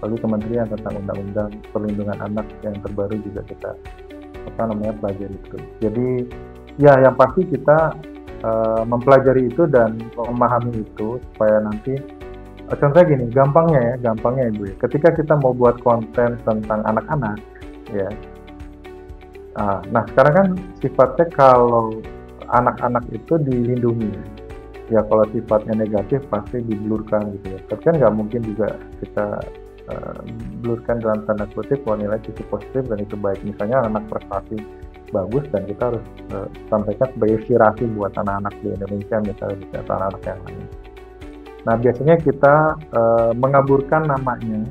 Lalu kementerian tentang undang-undang perlindungan anak yang terbaru juga kita pelajari terus. Jadi ya yang pasti kita mempelajari itu dan memahami itu supaya nanti contohnya gini, gampangnya Ibu ya, ketika kita mau buat konten tentang anak-anak ya, nah sekarang kan sifatnya kalau anak-anak itu dilindungi ya, kalau sifatnya negatif pasti diblurkan gitu ya, tapi kan nggak mungkin juga kita blurkan dalam tanda kutip kalau nilai sisi positif dan itu baik. Misalnya anak prestasi bagus dan kita harus sampaikan sebagai inspirasi buat anak-anak di Indonesia misalnya, atau anak-anak yang lain. Nah biasanya kita mengaburkan namanya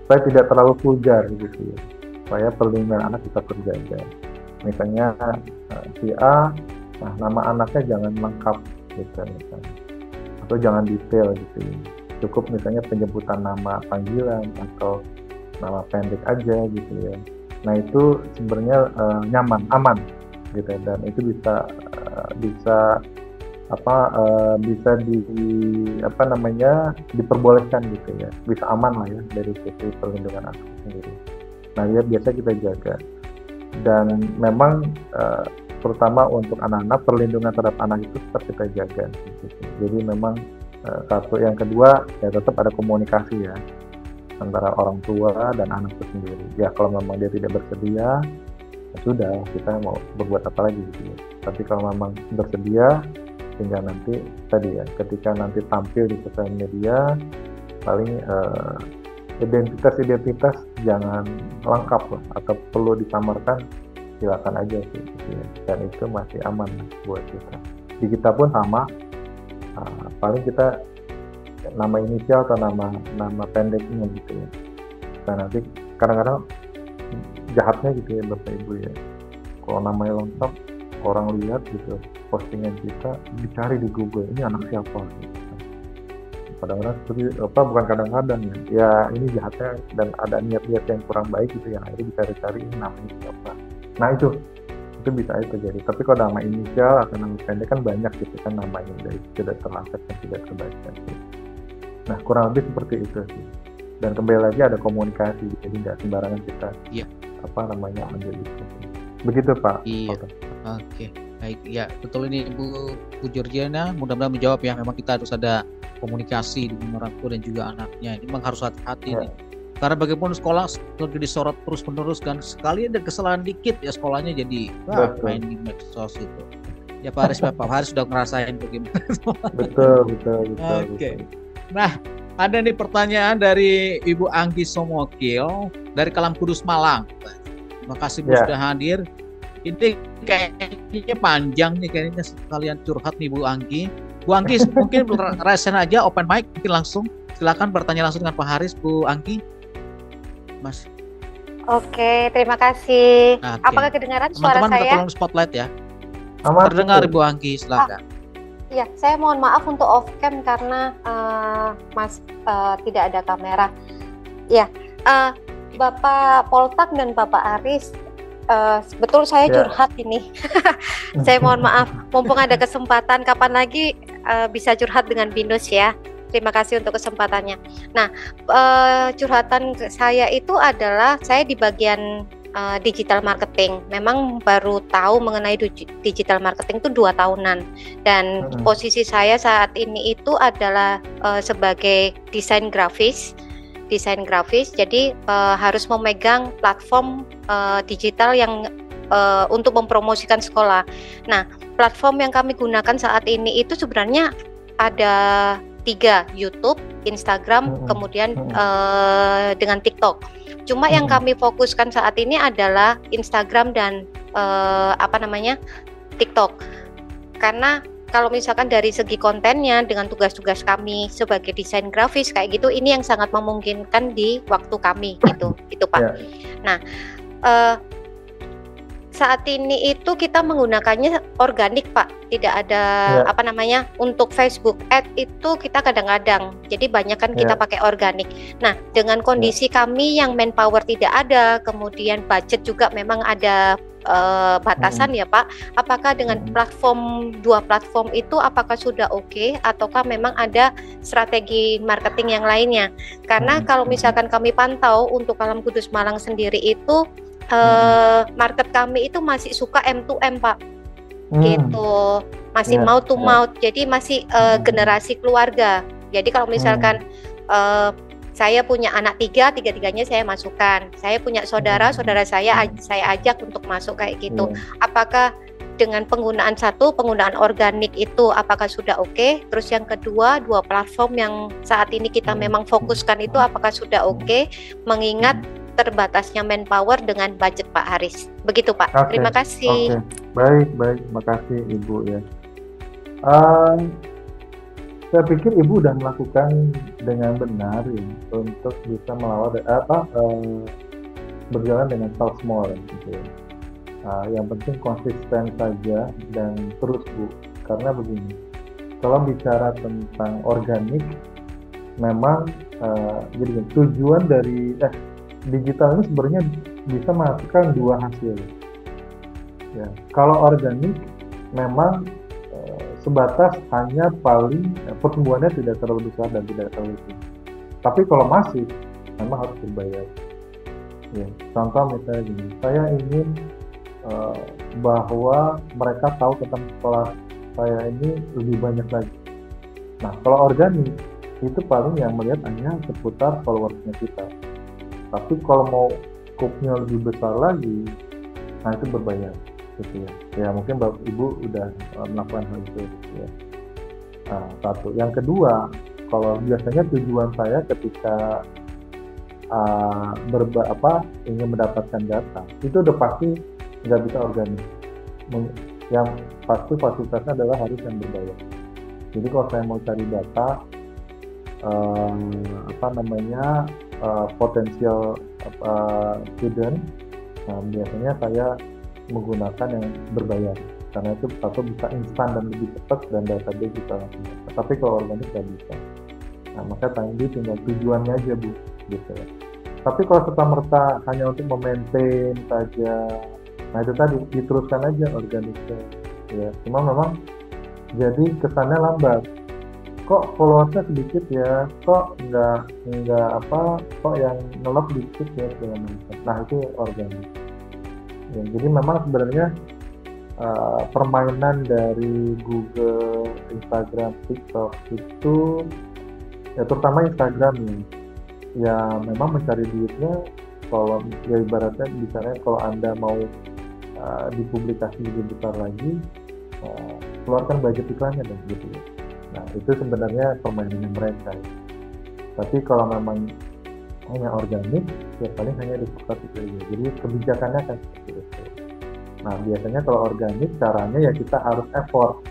supaya tidak terlalu vulgar gitu ya, supaya perlindungan anak kita terjaga. Misalnya si A, nah nama anaknya jangan lengkap gitu misalnya, atau jangan detail gitu ya. Cukup misalnya penyebutan nama panggilan atau nama pendek aja gitu ya. Nah itu sebenarnya nyaman, aman gitu ya. Dan itu bisa diperbolehkan gitu ya, bisa aman lah ya dari sisi perlindungan anak sendiri. Nah ya biasa kita jaga, dan memang terutama untuk anak-anak, perlindungan terhadap anak itu tetap kita jaga gitu. Jadi memang satu, yang kedua ya tetap ada komunikasi ya antara orang tua dan anak itu sendiri. Ya kalau memang dia tidak bersedia, ya sudah, kita mau berbuat apa lagi gitu ya. Tapi kalau memang bersedia, sehingga nanti tadi ya, ketika nanti tampil di sosial media, paling identitas jangan lengkap lah, atau perlu disamarkan, silakan aja sih gitu ya. Dan itu masih aman buat kita. Di kita pun sama, paling kita nama inisial atau nama pendeknya gitu ya. Dan nanti kadang-kadang jahatnya gitu ya Bapak Ibu ya, kalau namanya lengkap, orang lihat gitu postingan kita, dicari di Google, ini anak siapa gitu. Kadang-kadang seperti bukan kadang-kadang ya ini jahatnya, dan ada niat-niat yang kurang baik gitu yang akhirnya dicari-cari ini namanya siapa. Nah itu bisa aja terjadi. Tapi kalau nama inisial atau nama pendek kan banyak gitu kan namanya, dari tidak terangkat dan tidak terbaca. Nah kurang lebih seperti itu sih. Dan kembali lagi ada komunikasi, jadi nggak sembarangan kita ambil itu. Begitu Pak. Iya. Oke, baik. Ya betul ini Bu Georgiana, mudah-mudahan menjawab ya. Memang kita harus ada komunikasi dengan orang tua dan juga anaknya. Ini memang harus hati-hati nih. Karena bagaimana sekolah lagi disorot terus-menerus kan, sekali ada kesalahan dikit ya sekolahnya jadi main di medsos itu. Ya Pak Haris sudah ngerasain bagaimana. Betul. Oke. Nah, ada nih pertanyaan dari Ibu Anggi Somokil dari Kalam Kudus Malang. Terima kasih Bu sudah hadir. Ini kayaknya panjang nih, kayaknya sekalian curhat nih Bu Anggi. Bu Anggi mungkin resen aja open mic, mungkin langsung silakan bertanya langsung dengan Pak Haris, Bu Anggi. Mas. Oke, terima kasih. Okay. Apakah kedengaran suara teman-teman saya? Tolong spotlight ya. Amat, terdengar Bu Anggi, silakan. Ya, saya mohon maaf untuk off cam karena Mas tidak ada kamera. Ya, Bapak Poltak dan Bapak Aris, betul saya curhat ini. Saya mohon maaf, mumpung ada kesempatan, kapan lagi bisa curhat dengan Binus ya. Terima kasih untuk kesempatannya. Nah, curhatan saya itu adalah saya di bagian digital marketing. Memang baru tahu mengenai digital marketing itu 2 tahunan. Dan posisi saya saat ini itu adalah sebagai desain grafis. Jadi harus memegang platform digital yang untuk mempromosikan sekolah. Nah, platform yang kami gunakan saat ini itu sebenarnya ada 3, YouTube, Instagram, kemudian dengan TikTok. Cuma yang kami fokuskan saat ini adalah Instagram dan TikTok. Karena kalau misalkan dari segi kontennya dengan tugas-tugas kami sebagai desain grafis kayak gitu, ini yang sangat memungkinkan di waktu kami gitu Pak. Nah, saat ini itu kita menggunakannya organik Pak, tidak ada untuk Facebook ad itu kita kadang-kadang, jadi banyak kan kita pakai organik. Nah, dengan kondisi kami yang manpower tidak ada, kemudian budget juga memang ada batasan ya Pak, apakah dengan platform 2 platform itu apakah sudah oke, ataukah memang ada strategi marketing yang lainnya? Karena kalau misalkan kami pantau untuk Kalam Kudus Malang sendiri itu market kami itu masih suka M2M Pak, gitu, masih mouth to mouth, jadi masih generasi keluarga. Jadi kalau misalkan saya punya anak 3, tiga-tiganya saya masukkan, saya punya saudara saya ajak untuk masuk kayak gitu. Apakah dengan penggunaan organik itu apakah sudah oke? Terus yang kedua, 2 platform yang saat ini kita memang fokuskan itu apakah sudah oke? Mengingat terbatasnya manpower dengan budget Pak Haris. Begitu Pak. Terima kasih. Baik, terima kasih Ibu ya. Saya pikir ibu udah melakukan dengan benar ya, untuk bisa melawan berjalan dengan talk small gitu ya. Yang penting konsisten saja dan terus Bu, karena begini, kalau bicara tentang organik, memang jadi tujuan dari digital ini sebenarnya bisa menghasilkan dua hasil. Ya, kalau organik memang sebatas hanya paling pertumbuhannya tidak terlalu besar dan tidak terlalu tinggi. Tapi kalau masif, memang harus berbayar. Ya, contoh misalnya gini, saya ingin bahwa mereka tahu tentang sekolah saya ini lebih banyak lagi. Nah, kalau organik itu paling yang melihat hanya seputar followersnya kita. Tapi kalau mau skupnya lebih besar lagi, nah itu berbayar, gitu ya. Ya mungkin Bapak Ibu udah melakukan hal itu, gitu ya. Nah, satu. Yang kedua, kalau biasanya tujuan saya ketika ingin mendapatkan data, itu udah pasti nggak bisa organik. Yang pasti fasilitasnya adalah harus yang berbayar. Jadi kalau saya mau cari data potensial student, biasanya saya menggunakan yang berbayar karena itu satu bisa instan dan lebih cepat dan database bisa langsung dapat. Tapi kalau organik nggak bisa. Nah, maka tadi tinggal tujuannya aja Bu, gitu ya. Tapi kalau serta-merta hanya untuk memaintain saja, nah itu tadi diteruskan aja organiknya, ya. Cuma memang jadi kesannya lambat. Kok followersnya sedikit ya? Kok kok yang nge-love dikit ya segala macam. Nah itu organik. Ya, jadi memang sebenarnya permainan dari Google, Instagram, TikTok itu ya terutama Instagram ya memang mencari duitnya. Kalau ya ibaratnya bicaranya kalau Anda mau dipublikasi lebih besar lagi, keluarkan budget iklannya dong gitu ya. Nah itu sebenarnya permainannya mereka ya. Tapi kalau memang hanya organik, ya paling hanya di pusat itu aja. Jadi kebijakannya kan seperti itu. Nah biasanya kalau organik caranya ya kita harus effort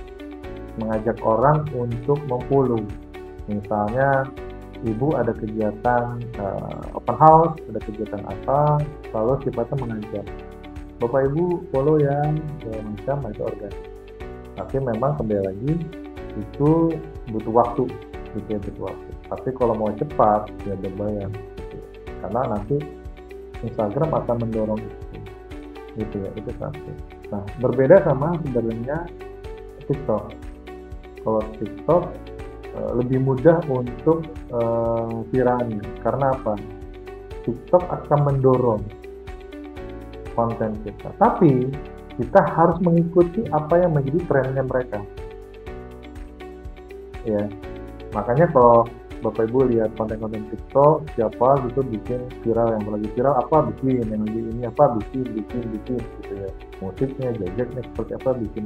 mengajak orang untuk memfollow. Misalnya ibu ada kegiatan open house, ada kegiatan apa, lalu sifatnya mengajak Bapak Ibu follow yang macam itu organik. Tapi memang kembali lagi itu butuh waktu, butuh waktu. Tapi kalau mau cepat ya berbayar, gitu. Karena nanti Instagram akan mendorong itu, gitu ya, itu satu. Nah berbeda sama sebenarnya TikTok. Kalau TikTok lebih mudah untuk viralnya. Karena apa? TikTok akan mendorong konten kita. Tapi kita harus mengikuti apa yang menjadi trennya mereka. Ya, makanya kalau Bapak Ibu lihat konten-konten TikTok, siapa gitu bikin viral, yang lagi viral apa bikin, yang lagi ini apa bikin gitu ya. Musiknya, gadgetnya seperti apa bikin.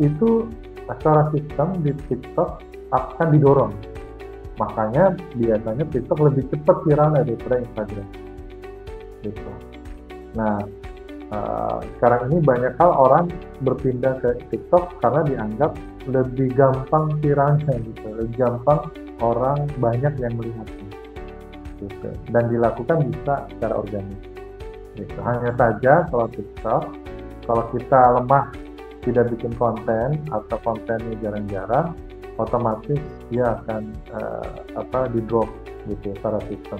Itu secara sistem di TikTok akan didorong. Makanya biasanya TikTok lebih cepat viralnya daripada Instagram. Gitu. Nah, sekarang ini banyak hal orang berpindah ke TikTok karena dianggap lebih gampang viralnya gitu, lebih gampang orang banyak yang melihatnya, gitu. Dan dilakukan bisa secara organik. Gitu. Hanya saja kalau TikTok, kalau kita lemah tidak bikin konten atau kontennya jarang-jarang, otomatis dia akan di drop gitu secara sistem.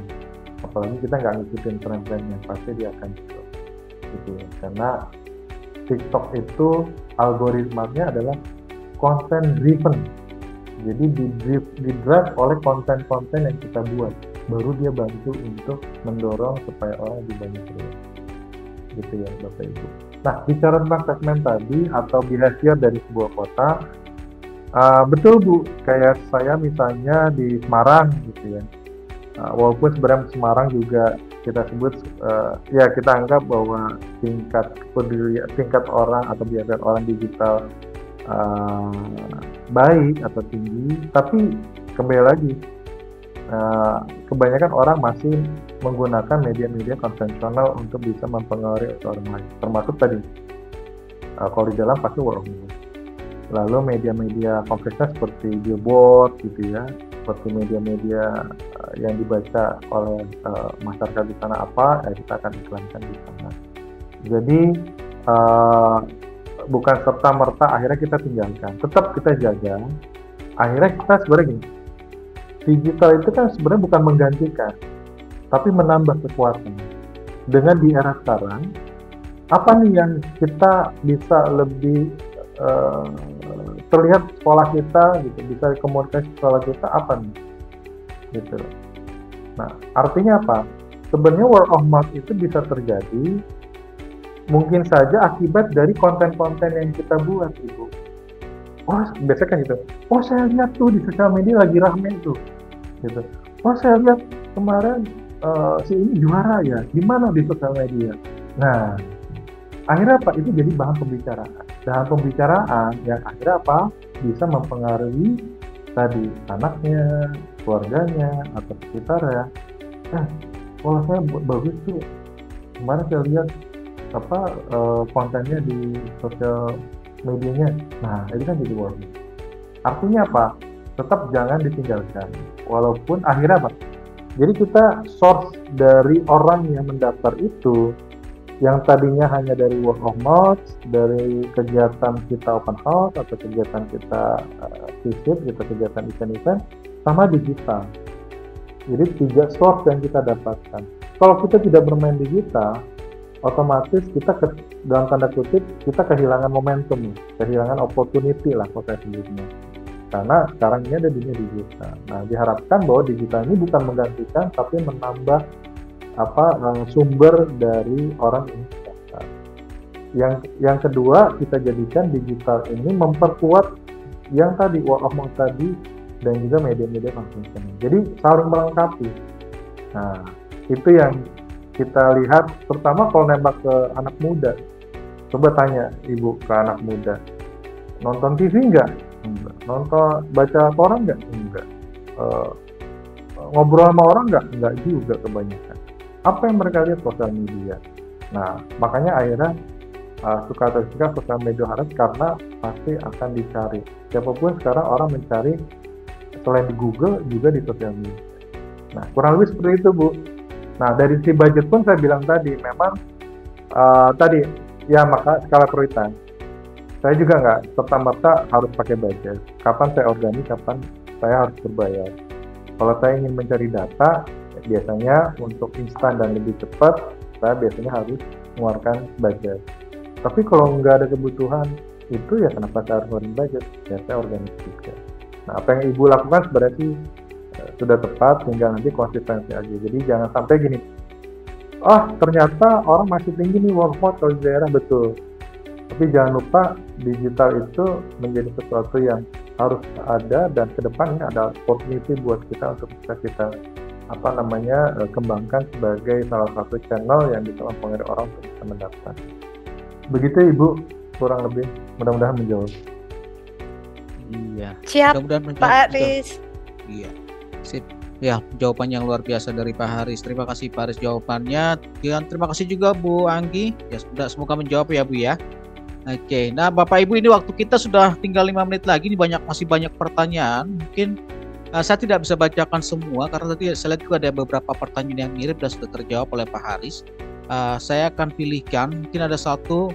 Apalagi kita nggak ngikutin tren-trennya, pasti dia akan drop gitu ya. Karena TikTok itu algoritmanya adalah content driven, jadi di drive oleh konten-konten yang kita buat, baru dia bantu untuk mendorong supaya orang lebih banyak lihat, gitu ya Bapak Ibu. Nah bicara tentang segmen tadi atau behavior dari sebuah kota, betul Bu, kayak saya misalnya di Semarang gitu ya. Walaupun sebenarnya Semarang juga kita sebut ya kita anggap bahwa tingkat orang atau behavior orang digital baik atau tinggi, tapi kembali lagi kebanyakan orang masih menggunakan media-media konvensional untuk bisa mempengaruhi orang lain, termasuk tadi kalau di dalam pasti word of mouth. Lalu media-media kompleksnya seperti billboard gitu ya, seperti media-media yang dibaca oleh masyarakat di sana apa, ya kita akan iklankan di sana. Jadi bukan serta-merta akhirnya kita tinggalkan, tetap kita jaga. Akhirnya kita sebenarnya gini, digital itu kan sebenarnya bukan menggantikan, tapi menambah kekuatan. Dengan di era sekarang, apa nih yang kita bisa lebih terlihat sekolah kita gitu, bisa komunikasi sekolah kita apa nih gitu. Nah, artinya apa? Sebenarnya word of mouth itu bisa terjadi mungkin saja akibat dari konten-konten yang kita buat, Ibu. Oh, biasanya kan gitu. Oh, saya lihat tuh di sosial media lagi rame tuh gitu. Oh, saya lihat kemarin si ini juara ya, gimana di sosial media. Nah, akhirnya apa? Itu jadi bahan pembicaraan. Bahan pembicaraan yang akhirnya apa? Bisa mempengaruhi tadi anaknya, keluarganya, atau sekitarnya. Kalau saya bagus tuh, kemarin saya lihat kontennya di sosial medianya. Nah, itu kan jadi warning. Artinya apa? Tetap jangan ditinggalkan. Walaupun akhirnya apa? Jadi kita source dari orang yang mendaftar itu, yang tadinya hanya dari word of mouth, dari kegiatan kita open house atau kegiatan kita visit, gitu, kegiatan event-event, sama digital. Jadi 3 source yang kita dapatkan. Kalau kita tidak bermain digital, otomatis kita dalam tanda kutip kita kehilangan momentum, kehilangan opportunity lah kalau saya sebutnya. Karena sekarang ini ada dunia digital. Nah, diharapkan bahwa digital ini bukan menggantikan, tapi menambah sumber dari orang ini. Yang kedua, kita jadikan digital ini memperkuat yang tadi word of mouth tadi dan juga media-media konvensional. Jadi saling melengkapi. Nah, itu yang kita lihat. Pertama kalau nembak ke anak muda, coba tanya ibu ke anak muda, nonton TV enggak? Enggak. Nonton, baca koran enggak? Enggak. Ngobrol sama orang enggak juga kebanyakan. Apa yang mereka lihat? Sosial media. Nah, makanya akhirnya suka atau tidak sosial media harus, karena pasti akan dicari. Siapapun sekarang orang mencari selain di Google juga di sosial media. Nah, kurang lebih seperti itu, Bu. Nah, dari si budget pun saya bilang tadi, memang tadi ya maka skala prioritas. Saya juga nggak serta-merta harus pakai budget. Kapan saya organik, kapan saya harus berbayar. Kalau saya ingin mencari data, biasanya untuk instan dan lebih cepat, saya biasanya harus mengeluarkan budget. Tapi kalau nggak ada kebutuhan itu, ya kenapa saya harus ngeluarin budget? Ya saya organik juga. Nah, apa yang Ibu lakukan sebenarnya sih sudah tepat, tinggal nanti konsistensi aja. Jadi jangan sampai gini, ternyata orang masih tinggi nih word of mouth kalau di daerah, betul. Tapi jangan lupa digital itu menjadi sesuatu yang harus ada, dan ke depan ini ada opportunity buat kita untuk bisa kita kembangkan sebagai salah satu channel yang bisa mempengaruhi orang untuk bisa mendaftar. Begitu Ibu, kurang lebih, mudah-mudahan menjawab. Iya. Siap, Mudah-mudahan menjawab. Pak Haris. Iya. Sip. Ya, jawaban yang luar biasa dari Pak Haris. Terima kasih Pak Haris jawabannya. Dan terima kasih juga Bu Anggi. Ya, semoga menjawab ya Bu ya. Oke. Nah, Bapak Ibu, ini waktu kita sudah tinggal 5 menit lagi. Ini masih banyak pertanyaan. Mungkin saya tidak bisa bacakan semua karena tadi saya lihat juga ada beberapa pertanyaan yang mirip dan sudah terjawab oleh Pak Haris. Saya akan pilihkan. Mungkin ada satu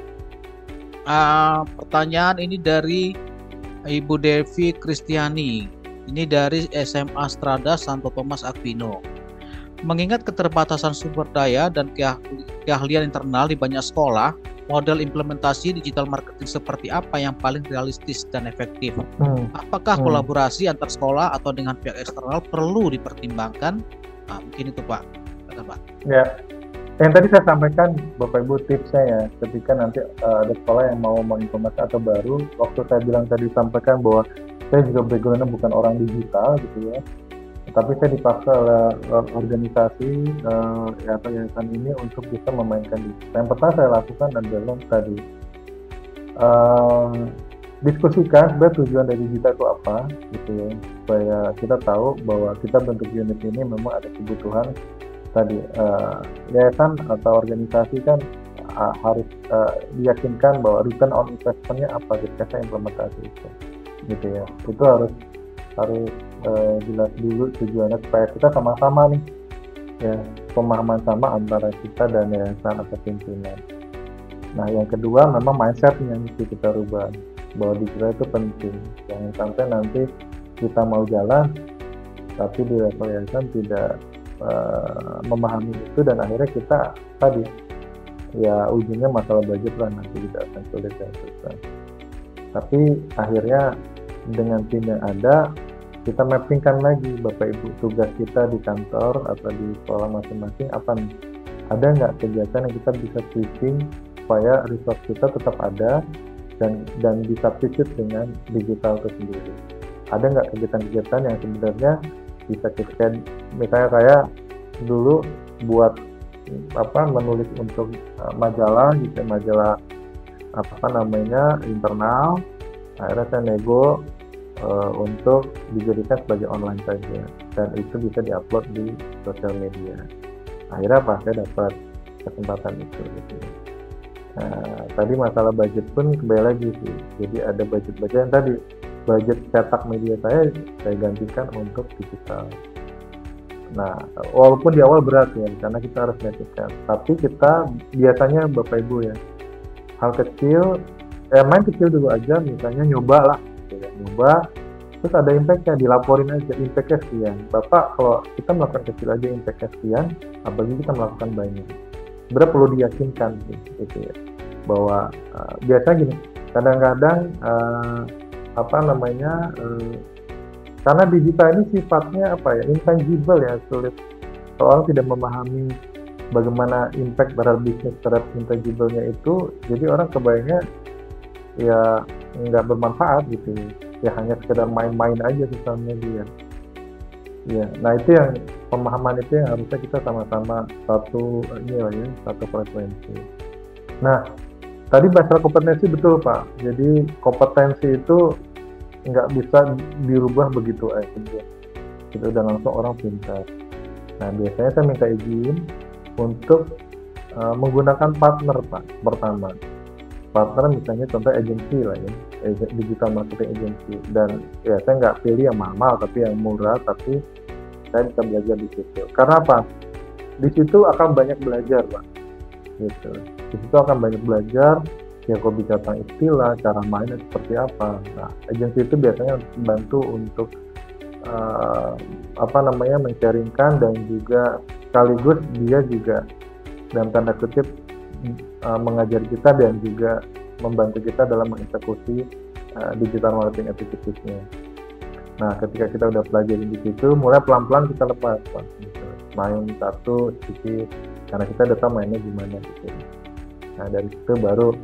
pertanyaan ini dari Ibu Devi Kristiani. Ini dari SMA Strada Santo Thomas Aquino. Mengingat keterbatasan sumber daya dan keahlian internal di banyak sekolah, model implementasi digital marketing seperti apa yang paling realistis dan efektif? Apakah kolaborasi antar sekolah atau dengan pihak eksternal perlu dipertimbangkan? Mungkin itu Pak. Kata Pak. Ya, yang tadi saya sampaikan Bapak Ibu tipsnya ya, ketika nanti ada sekolah yang mau mengimplementasi atau baru, waktu saya bilang tadi sampaikan bahwa saya juga backgroundnya bukan orang digital gitu ya, tapi saya dipaksa oleh organisasi atau yayasan ini untuk bisa memainkan digital. Yang pertama saya lakukan adalah tadi diskusikan sebenarnya tujuan dari digital itu apa gitu ya, supaya kita tahu bahwa kita bentuk unit ini memang ada kebutuhan tadi. Yayasan atau organisasi kan harus diyakinkan bahwa return on investment-nya apa ketika saya implementasi itu, gitu ya. Itu harus jelas dulu tujuannya supaya kita sama-sama nih, ya, pemahaman sama antara kita dan yayasan atau pimpinan. Nah, yang kedua memang mindset-nya mesti kita rubah, bahwa digital itu penting. Jangan sampai nanti kita mau jalan, tapi di level yayasan tidak memahami itu, dan akhirnya kita tadi, ya ujungnya masalah budget lah, nanti tidak akan sulit dan susah. Tapi akhirnya dengan tim yang ada, kita mappingkan lagi Bapak Ibu tugas kita di kantor atau di sekolah masing-masing apa nih, ada nggak kegiatan yang kita bisa switching supaya resource kita tetap ada dan disubstitute dengan digital itu sendiri. Ada nggak kegiatan-kegiatan yang sebenarnya bisa kita, misalnya kayak dulu buat menulis untuk majalah gitu, majalah internal, akhirnya saya nego untuk dijadikan sebagai online saja, dan itu bisa diupload di sosial media. Akhirnya saya dapat kesempatan itu gitu. Nah, tadi masalah budget pun kembali lagi sih, jadi ada budget yang tadi, budget cetak media saya gantikan untuk digital. Nah, walaupun di awal berat ya, karena kita harus menyatukan, tapi kita biasanya Bapak Ibu ya, hal kecil, main kecil dulu aja, misalnya nyoba lah, gitu ya. Nyoba, terus ada impact-nya, dilaporin aja, impact-nya sekian. Bapak, kalau kita melakukan kecil aja impact-nya sekian, apalagi kita melakukan banyak. Sebenarnya perlu diyakinkan gitu ya, bahwa biasanya gini, kadang-kadang karena digital ini sifatnya intangible ya, sulit, orang tidak memahami bagaimana impact terhadap bisnis terhadap intangible-nya itu, jadi orang kebayangnya ya nggak bermanfaat gitu ya, hanya sekedar main-main aja sosial media ya. Nah, itu yang pemahaman itu yang harusnya kita sama-sama satu frekuensi. Nah, tadi masalah kompetensi betul Pak, jadi kompetensi itu nggak bisa dirubah begitu aja, itu udah langsung orang pintar. Nah, biasanya saya minta izin untuk menggunakan partner Pak. Pertama, partner misalnya contoh agensi lah ya, digital marketing agency, dan ya saya nggak pilih yang mahal tapi yang murah, tapi saya bisa belajar di situ. Karena apa? Di situ akan banyak belajar Pak, gitu. Di situ akan banyak belajar, ya kok bicara tentang istilah, cara mainnya seperti apa. Nah, agensi itu biasanya membantu untuk men-sharingkan, dan juga sekaligus dia juga dalam tanda kutip mengajar kita dan juga membantu kita dalam mengeksekusi digital marketing activities-nya. Nah, ketika kita udah pelajari di situ, mulai pelan-pelan kita lepas Pak, gitu. Main satu sedikit, karena kita udah tahu mainnya gimana gitu. Nah, dari situ baru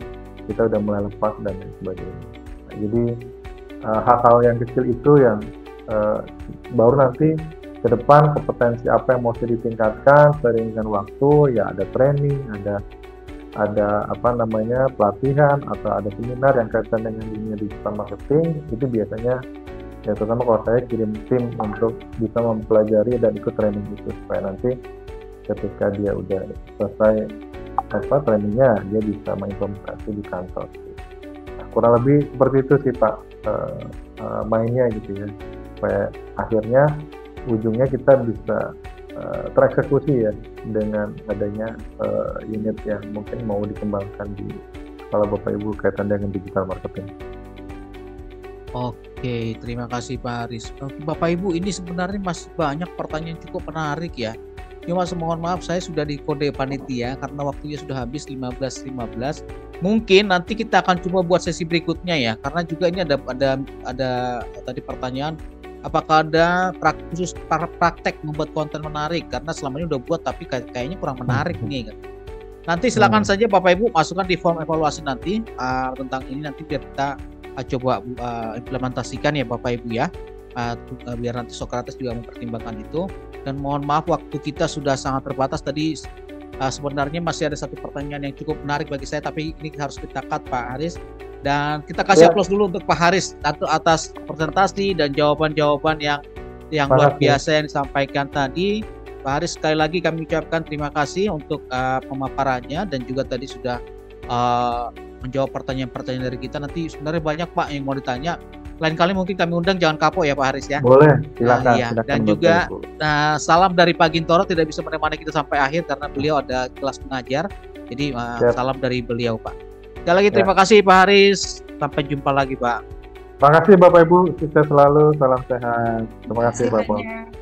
kita udah mulai lepas dan lain sebagainya. Nah, jadi hal-hal yang kecil itu yang baru nanti ke depan kompetensi apa yang mau ditingkatkan seiring dengan waktu, ya ada training, ada pelatihan atau ada seminar yang kaitan dengan dunia digital marketing. Itu biasanya ya, terutama kalau saya kirim tim untuk bisa mempelajari dan ikut training itu, supaya nanti ketika dia udah selesai trainingnya, dia bisa mengimplementasi di kantor. Nah, kurang lebih seperti itu sih Pak, mainnya gitu ya, supaya akhirnya ujungnya kita bisa tereksekusi ya, dengan adanya unit yang mungkin mau dikembangkan di kalau Bapak Ibu kaitan dengan digital marketing. Oke, terima kasih Pak Haris. Bapak Ibu, ini sebenarnya masih banyak pertanyaan cukup menarik ya. Cuma mohon maaf, saya sudah di kode panitia karena waktunya sudah habis 15.15. Mungkin nanti kita akan coba buat sesi berikutnya ya, karena juga ini ada tadi pertanyaan, apakah ada khusus praktek membuat konten menarik, karena selama ini udah buat tapi kayaknya kurang menarik nih kan. Nanti silakan saja Bapak Ibu masukkan di form evaluasi nanti tentang ini, nanti biar kita coba implementasikan ya Bapak Ibu ya, biar nanti Socrates juga mempertimbangkan itu. Dan mohon maaf, waktu kita sudah sangat terbatas. Tadi sebenarnya masih ada satu pertanyaan yang cukup menarik bagi saya, tapi ini harus kita cut Pak Haris. Dan kita kasih aplaus dulu untuk Pak Haris atas presentasi dan jawaban-jawaban yang luar biasa yang disampaikan tadi. Pak Haris, sekali lagi kami ucapkan terima kasih untuk pemaparannya dan juga tadi sudah menjawab pertanyaan-pertanyaan dari kita. Nanti sebenarnya banyak Pak yang mau ditanya. Lain kali mungkin kami undang, jangan kapok ya Pak Haris ya. Boleh, silakan. Iya. Dan juga salam dari Pak Gintoro, tidak bisa menemani kita sampai akhir karena beliau ada kelas mengajar. Jadi salam dari beliau Pak. Sekali lagi terima kasih Pak Haris. Sampai jumpa lagi Pak. Terima kasih Bapak Ibu, sukses selalu, salam sehat. Terima kasih Bapak.